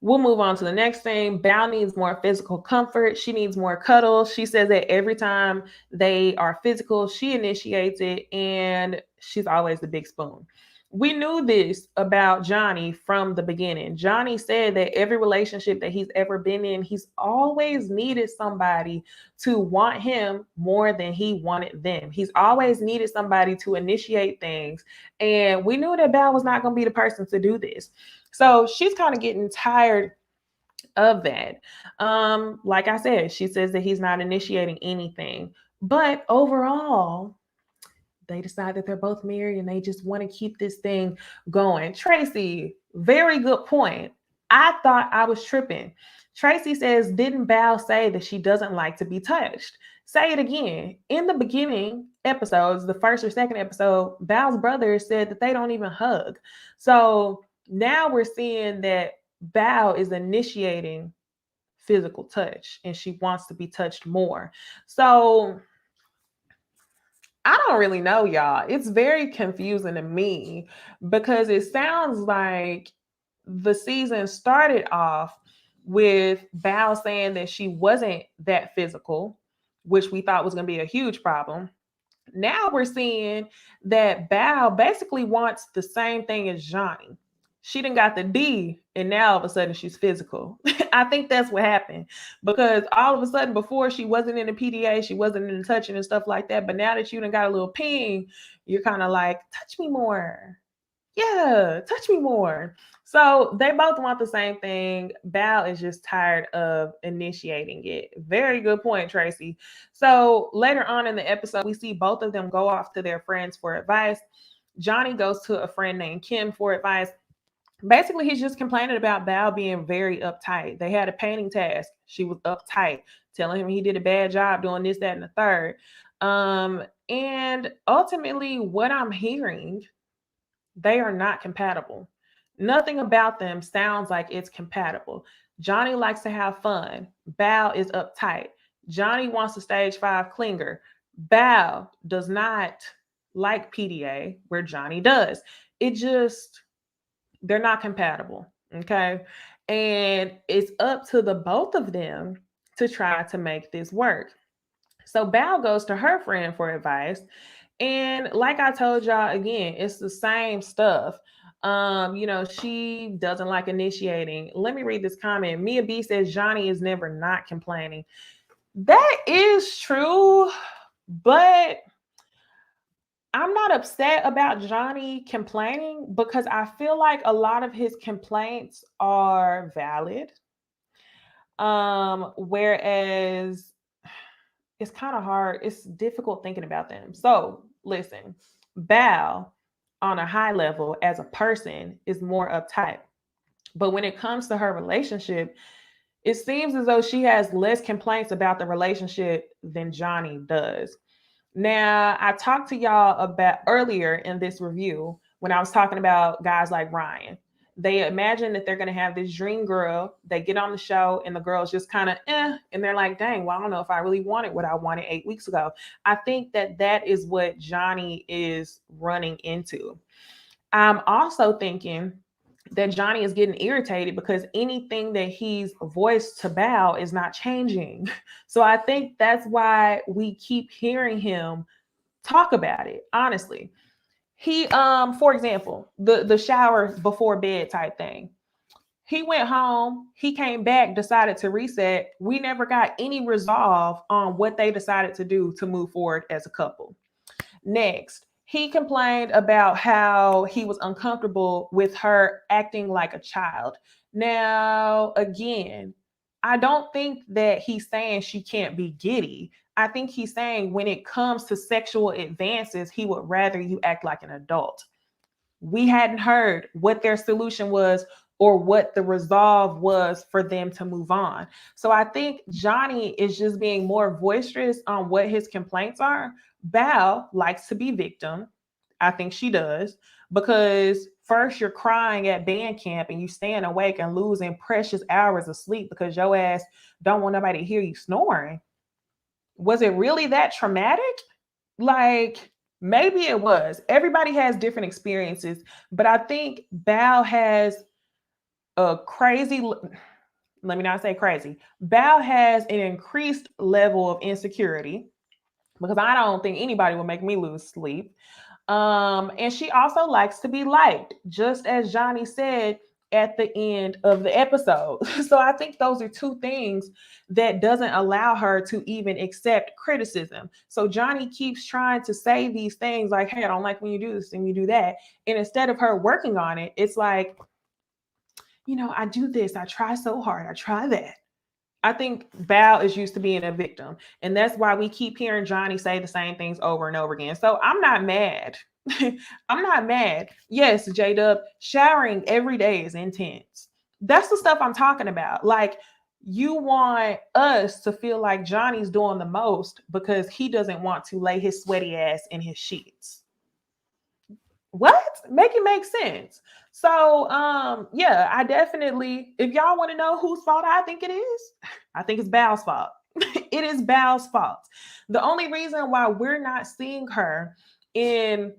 S1: we'll move on to the next thing. Bao needs more physical comfort. She needs more cuddles. She says that every time they are physical, she initiates it, and she's always the big spoon. We knew this about Johnny from the beginning. Johnny said that every relationship that he's ever been in, he's always needed somebody to want him more than he wanted them. He's always needed somebody to initiate things. And we knew that Bao was not going to be the person to do this. So she's kind of getting tired of that. Like I said, she says that he's not initiating anything. But overall, they decide that they're both married and they just want to keep this thing going. Tracy, very good point. I thought I was tripping. Tracy says, didn't Bao say that she doesn't like to be touched? Say it again. In the beginning episodes, the first or second episode, Bao's brother said that they don't even hug. So now we're seeing that Bao is initiating physical touch and she wants to be touched more. So I don't really know, y'all. It's very confusing to me because it sounds like the season started off with Bao saying that she wasn't that physical, which we thought was going to be a huge problem. Now we're seeing that Bao basically wants the same thing as Johnny. She done got the D, and now all of a sudden she's physical. I think that's what happened because all of a sudden before she wasn't in the PDA, she wasn't in the touching and stuff like that. But now that you done got a little ping, you're kind of like, touch me more. Yeah, touch me more. So they both want the same thing. Bao is just tired of initiating it. Very good point, Tracy. So later on in the episode, we see both of them go off to their friends for advice. Johnny goes to a friend named Kim for advice. Basically, he's just complaining about Bao being very uptight. They had a painting task. She was uptight, telling him he did a bad job doing this, that, and the third. And ultimately, what I'm hearing, they are not compatible. Nothing about them sounds like it's compatible. Johnny likes to have fun. Bao is uptight. Johnny wants a stage 5 clinger. Bao does not like PDA where Johnny does. It just, they're not compatible. Okay. And it's up to the both of them to try to make this work. So Bao goes to her friend for advice. And like I told y'all again, it's the same stuff. She doesn't like initiating. Let me read this comment. Mia B says Johnny is never not complaining. That is true, but I'm not upset about Johnny complaining because I feel like a lot of his complaints are valid. Whereas it's kind of hard. It's difficult thinking about them. So listen, Bao on a high level as a person is more uptight. But when it comes to her relationship, it seems as though she has less complaints about the relationship than Johnny does. Now, I talked to y'all about earlier in this review when I was talking about guys like Ryan. They imagine that they're going to have this dream girl. They get on the show and the girl's just kind of and they're like, dang, well, I don't know if I really wanted what I wanted 8 weeks ago. I think that that is what Johnny is running into. I'm also thinking that Johnny is getting irritated because anything that he's voiced to Bao is not changing. So I think that's why we keep hearing him talk about it, honestly. He for example, the shower before bed type thing. He went home, he came back, decided to reset. We never got any resolve on what they decided to do to move forward as a couple. Next, he complained about how he was uncomfortable with her acting like a child. Now, again, I don't think that he's saying she can't be giddy. I think he's saying when it comes to sexual advances, he would rather you act like an adult. We hadn't heard what their solution was or what the resolve was for them to move on. So I think Johnny is just being more boisterous on what his complaints are. Bao likes to be victim. I think she does because first you're crying at band camp and you staying awake and losing precious hours of sleep because your ass don't want nobody to hear you snoring. Was it really that traumatic? Like, maybe it was. Everybody has different experiences, but I think Bao has a crazy, let me not say crazy. Bao has an increased level of insecurity because I don't think anybody will make me lose sleep. And she also likes to be liked, just as Johnny said at the end of the episode. So I think those are two things that doesn't allow her to even accept criticism. So Johnny keeps trying to say these things like, hey, I don't like when you do this and you do that. And instead of her working on it, it's like, I do this, I try so hard, I try that. I think Bao is used to being a victim. And that's why we keep hearing Johnny say the same things over and over again. So I'm not mad. I'm not mad. Yes, J-Dub, showering every day is intense. That's the stuff I'm talking about. Like, You want us to feel like Johnny's doing the most because he doesn't want to lay his sweaty ass in his sheets. What? Make it make sense. So yeah, I definitely, if y'all want to know whose fault I think it is, I think it's Bal's fault. It is Bal's fault. The only reason why we're not seeing her in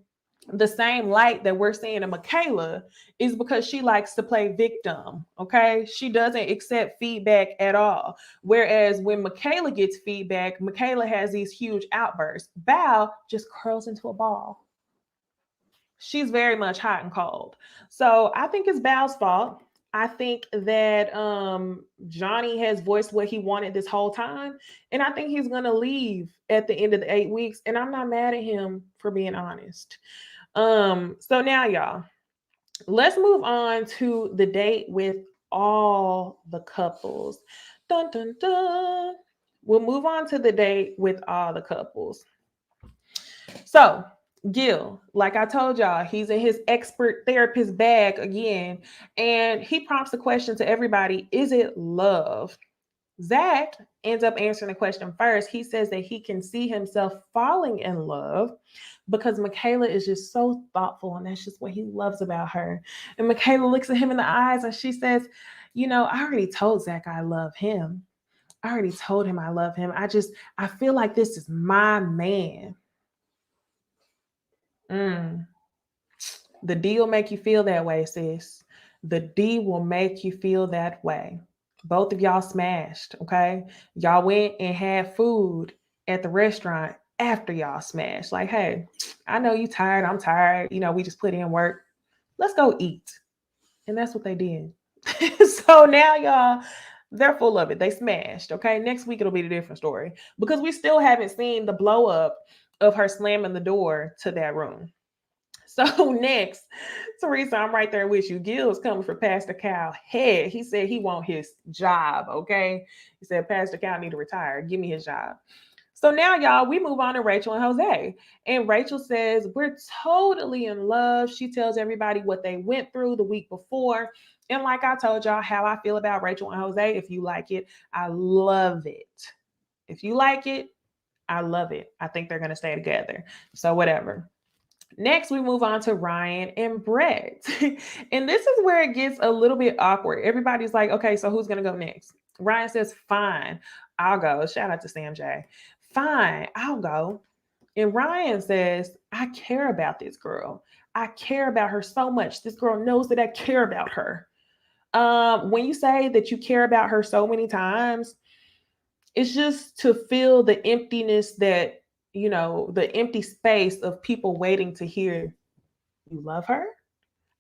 S1: the same light that we're seeing in Michaela is because she likes to play victim. Okay. She doesn't accept feedback at all. Whereas when Michaela gets feedback, Michaela has these huge outbursts. Bal just curls into a ball. She's very much hot and cold. So I think it's Bal's fault. I think that Johnny has voiced what he wanted this whole time. And I think he's going to leave at the end of the 8 weeks. And I'm not mad at him for being honest. So now, y'all, let's move on to the date with all the couples. Dun, dun, dun. We'll move on to the date with all the couples. So, Gil, like I told y'all, he's in his expert therapist bag again, and he prompts the question to everybody: is it love? Zach ends up answering the question first. He says that he can see himself falling in love because Michaela is just so thoughtful, and that's just what he loves about her. And Michaela looks at him in the eyes and she says, you know, I already told Zach I love him. I already told him I love him. I feel like this is my man. Mm. The D will make you feel that way, sis. The D will make you feel that way. Both of y'all smashed, okay? Y'all went and had food at the restaurant after y'all smashed. Like, hey, I know you tired. I'm tired. You know, we just put in work. Let's go eat. And that's what they did. So now y'all, they're full of it. They smashed, okay? Next week it'll be a different story because we still haven't seen the blow up of her slamming the door to that room. So next, Teresa, I'm right there with you. Gil's coming for Pastor Cal head. He said he want his job, okay? He said Pastor Cal need to retire. Give me his job. So now, y'all, we move on to Rachel and Jose. And Rachel says, we're totally in love. She tells everybody what they went through the week before. And like I told y'all how I feel about Rachel and Jose, if you like it, I love it. If you like it, I love it. I think they're going to stay together. So whatever. Next, we move on to Ryan and Brett. And this is where it gets a little bit awkward. Everybody's like, okay, so who's going to go next? Ryan says, fine, I'll go. Shout out to Sam J. Fine, I'll go. And Ryan says, I care about this girl. I care about her so much. This girl knows that I care about her. When you say that you care about her so many times, it's just to fill the emptiness that, you know, the empty space of people waiting to hear you love her.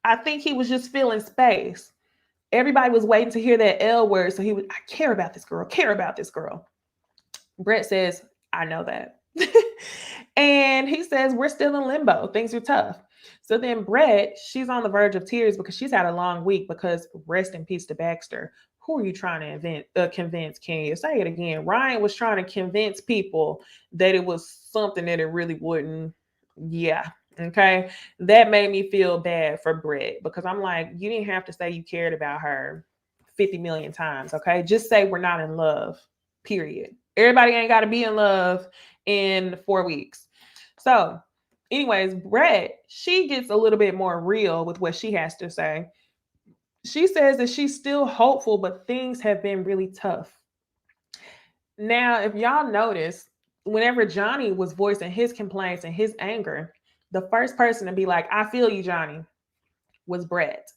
S1: I think he was just filling space. Everybody was waiting to hear that L word. So he would, I care about this girl, care about this girl. Brett says, I know that. And he says, we're still in limbo. Things are tough. So then Brett, she's on the verge of tears because she's had a long week because rest in peace to Baxter. Who are you trying to convince? Can you say it again? Ryan was trying to convince people that it was something that it really wouldn't. Yeah. Okay. That made me feel bad for Brett because I'm like, you didn't have to say you cared about her 50 million times. Okay. Just say we're not in love, period. Everybody ain't got to be in love in 4 weeks. So, anyways, Brett, she gets a little bit more real with what she has to say. She says that she's still hopeful, but things have been really tough. Now, if y'all notice, whenever Johnny was voicing his complaints and his anger, the first person to be like, I feel you, Johnny, was Brett.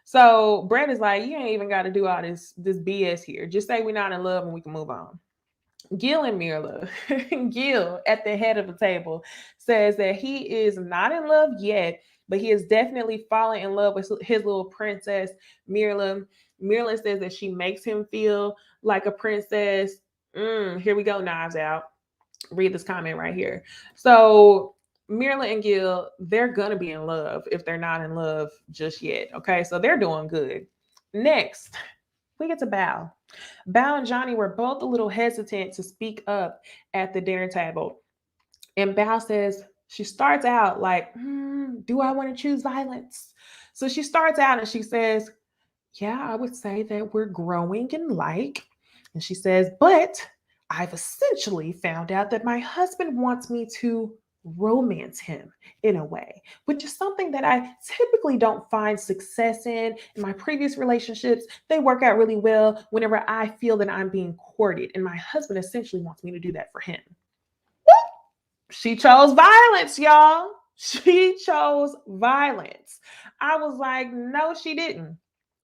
S1: So Brett is like, you ain't even got to do all this BS here. Just say we're not in love and we can move on. Gil and Mirla, Gil at the head of the table says that he is not in love yet, but he is definitely falling in love with his little princess, Mirla. Mirla says that she makes him feel like a princess. Here we go, knives out. Read this comment right here. So Mirla and Gil, they're going to be in love if they're not in love just yet. Okay, so they're doing good. Next, we get to Bao. Bao and Johnny were both a little hesitant to speak up at the dinner table. And Bao says, she starts out like, do I want to choose violence? So she starts out and she says, yeah, I would say that we're growing in like. And she says, but I've essentially found out that my husband wants me to romance him in a way, which is something that I typically don't find success in my previous relationships. They work out really well whenever I feel that I'm being courted, and my husband essentially wants me to do that for him. She chose violence, y'all. She chose violence. I was like, no, she didn't.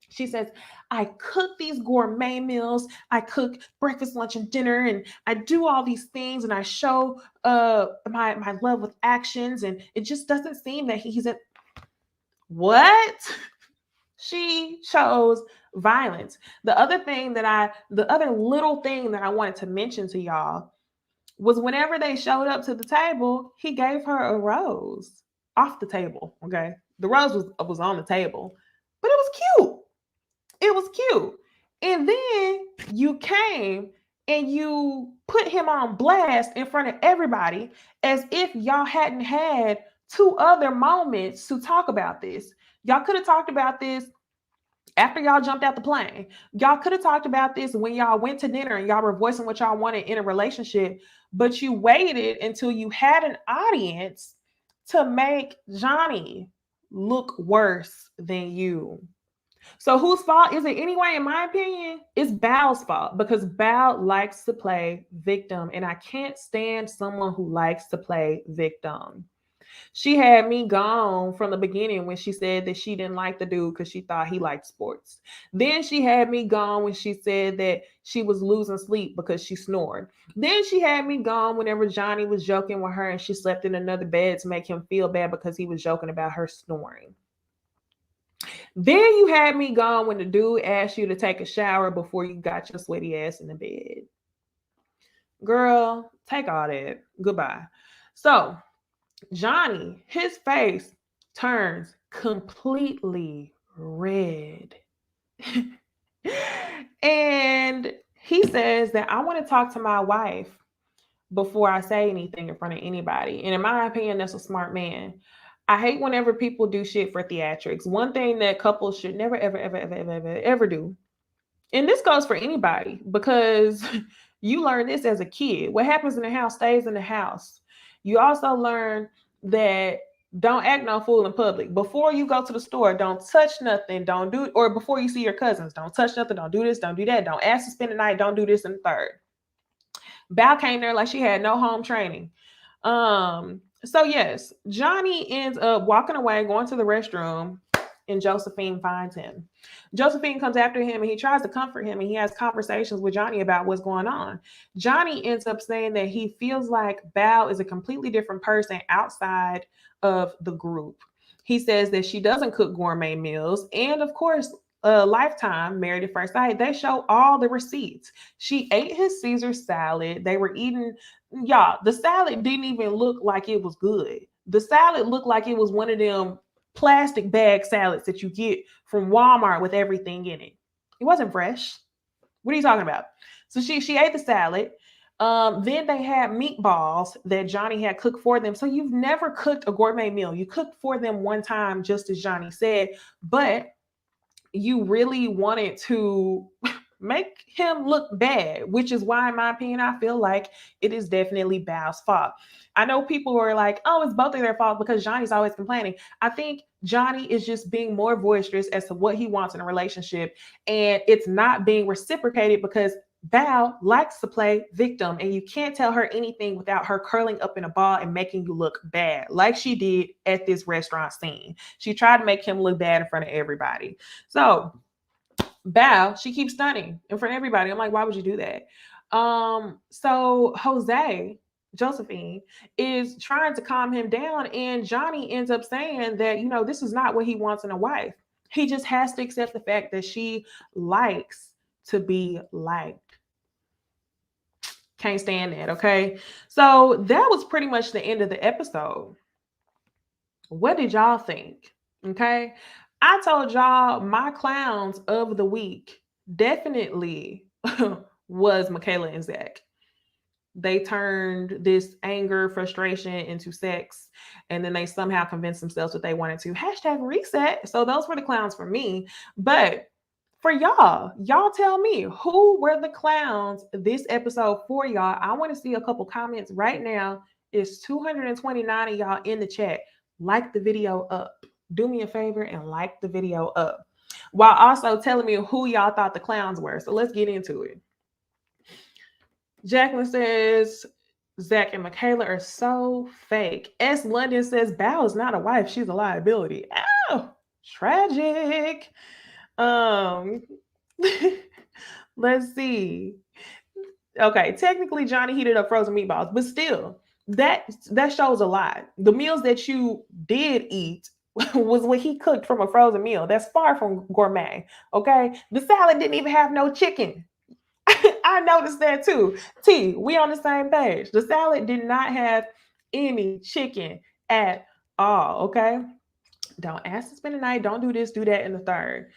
S1: She says, I cook these gourmet meals. I cook breakfast, lunch, and dinner, and I do all these things, and I show my love with actions, and it just doesn't seem that he's a what? She chose violence. The other little thing that I wanted to mention to y'all was whenever they showed up to the table, he gave her a rose off the table. Okay. The rose was on the table, but it was cute. It was cute. And then you came and you put him on blast in front of everybody as if y'all hadn't had two other moments to talk about this. Y'all could have talked about this after y'all jumped out the plane. Y'all could have talked about this when y'all went to dinner and y'all were voicing what y'all wanted in a relationship, but you waited until you had an audience to make Johnny look worse than you. So whose fault is it anyway? In my opinion, it's Bal's fault, because Bal likes to play victim, and I can't stand someone who likes to play victim. She had me gone from the beginning when she said that she didn't like the dude because she thought he liked sports. Then she had me gone when she said that she was losing sleep because she snored. Then she had me gone whenever Johnny was joking with her and she slept in another bed to make him feel bad because he was joking about her snoring. Then you had me gone when the dude asked you to take a shower before you got your sweaty ass in the bed. Girl, take all that. Goodbye. So Johnny, his face turns completely red. And he says that I want to talk to my wife before I say anything in front of anybody. And in my opinion, that's a smart man. I hate whenever people do shit for theatrics. One thing that couples should never, ever, ever, ever, ever, ever, ever do, and this goes for anybody, because you learn this as a kid. What happens in the house stays in the house. You also learn that don't act no fool in public. Before you go to the store, don't touch nothing. Don't do, or before you see your cousins, don't touch nothing. Don't do this. Don't do that. Don't ask to spend the night. Don't do this and the third. Val came there like she had no home training. So yes, Johnny ends up walking away, going to the restroom, and Josephine finds him. Josephine comes after him and he tries to comfort him, and he has conversations with Johnny about what's going on. Johnny ends up saying that he feels like Val is a completely different person outside of the group. He says that she doesn't cook gourmet meals. And of course, Lifetime, Married at First Sight, they show all the receipts. She ate his Caesar salad. They were eating, y'all, the salad didn't even look like it was good. The salad looked like it was one of them plastic bag salads that you get from Walmart with everything in it. It wasn't fresh. What are you talking about? So she ate the salad. Then they had meatballs that Johnny had cooked for them. So you've never cooked a gourmet meal. You cooked for them one time, just as Johnny said, but you really wanted to make him look bad, which is why, in my opinion, I feel like it is definitely Bal's fault. I know people who are like, oh, it's both of their fault because Johnny's always complaining. I think Johnny is just being more boisterous as to what he wants in a relationship, and it's not being reciprocated because Val likes to play victim, and you can't tell her anything without her curling up in a ball and making you look bad, like she did at this restaurant scene. She tried to make him look bad in front of everybody. So Val, she keeps stunning in front of everybody. I'm like, why would you do that? So Josephine is trying to calm him down, and Johnny ends up saying that, this is not what he wants in a wife. He just has to accept the fact that she likes to be liked. Can't stand that, okay? So that was pretty much the end of the episode. What did y'all think? Okay. I told y'all my clowns of the week definitely was Michaela and Zach. They turned this anger, frustration into sex, and then they somehow convinced themselves that they wanted to #reset. So those were the clowns for me. But for y'all tell me, who were the clowns this episode for y'all? I want to see a couple comments right now. It's 229 of y'all in the chat. Like the video up. Do me a favor and like the video up, while also telling me who y'all thought the clowns were. So let's get into it. Jacqueline says Zach and Michaela are so fake. S. London says Bao is not a wife, she's a liability. Oh, tragic. Um, let's see. Okay, technically Johnny heated up frozen meatballs, but still, that shows a lot. The meals that you did eat was what he cooked from a frozen meal. That's far from gourmet. Okay, the salad didn't even have no chicken. I noticed that too. T, we on the same page. The salad did not have any chicken at all. Okay, don't ask to spend the night. Don't do this, do that in the third.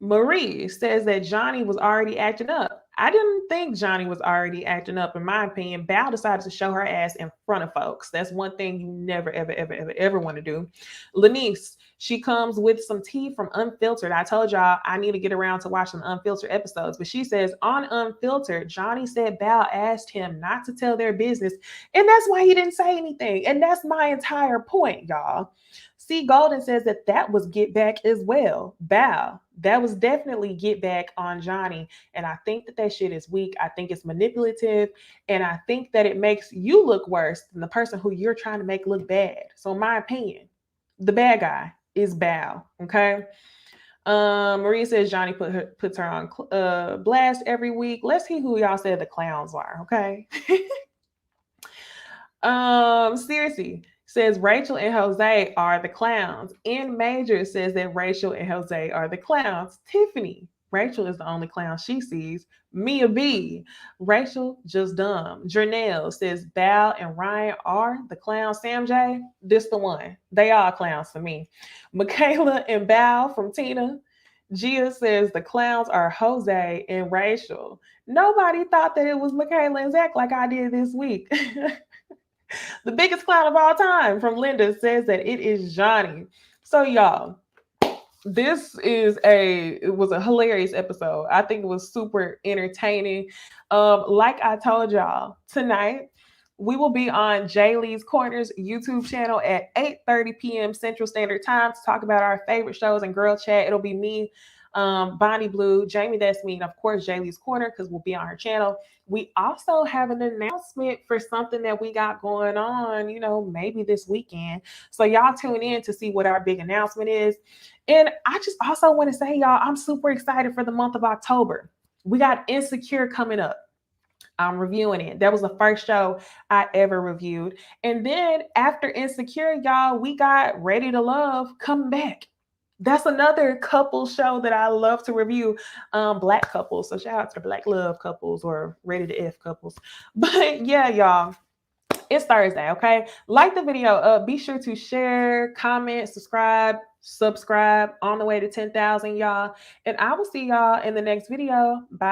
S1: Marie says that Johnny was already acting up. I didn't think Johnny was already acting up, in my opinion. Bao decided to show her ass in front of folks. That's one thing you never, ever, ever, ever, ever want to do. Lanice, she comes with some tea from Unfiltered. I told y'all I need to get around to watching the Unfiltered episodes, but she says on Unfiltered, Johnny said Bao asked him not to tell their business, and that's why he didn't say anything. And that's my entire point, y'all. C. Golden says that was get back as well. Bao, that was definitely get back on Johnny. And I think that shit is weak. I think it's manipulative. And I think that it makes you look worse than the person who you're trying to make look bad. So in my opinion, the bad guy is Bao. Okay. Maria says Johnny puts her on blast every week. Let's see who y'all said the clowns are. Okay. Seriously. Says Rachel and Jose are the clowns. N Major says that Rachel and Jose are the clowns. Tiffany, Rachel is the only clown she sees. Mia B, Rachel just dumb. Janelle says Bao and Ryan are the clowns. Sam J, this the one. They are clowns for me. Michaela and Bao from Tina. Gia says the clowns are Jose and Rachel. Nobody thought that it was Michaela and Zach like I did this week. The biggest clown of all time from Linda says that it is Johnny. So y'all, it was a hilarious episode. I think it was super entertaining. Like I told y'all, tonight we will be on Jaylee's Corners YouTube channel at 8:30 p.m. Central Standard Time to talk about our favorite shows and girl chat. It'll be me, Bonnie Blue, Jamie, that's me, and of course Jaylee's Corner, because we'll be on her channel. We also have an announcement for something that we got going on, maybe this weekend. So y'all tune in to see what our big announcement is. And I just also want to say, y'all, I'm super excited for the month of October. We got Insecure coming up. I'm reviewing it. That was the first show I ever reviewed. And then after Insecure, y'all, we got Ready to Love coming back. That's another couple show that I love to review. Black couples. So shout out to the Black love couples or Ready to F couples. But yeah, y'all, it's Thursday, okay? Like the video up. Be sure to share, comment, subscribe on the way to 10,000, y'all. And I will see y'all in the next video. Bye.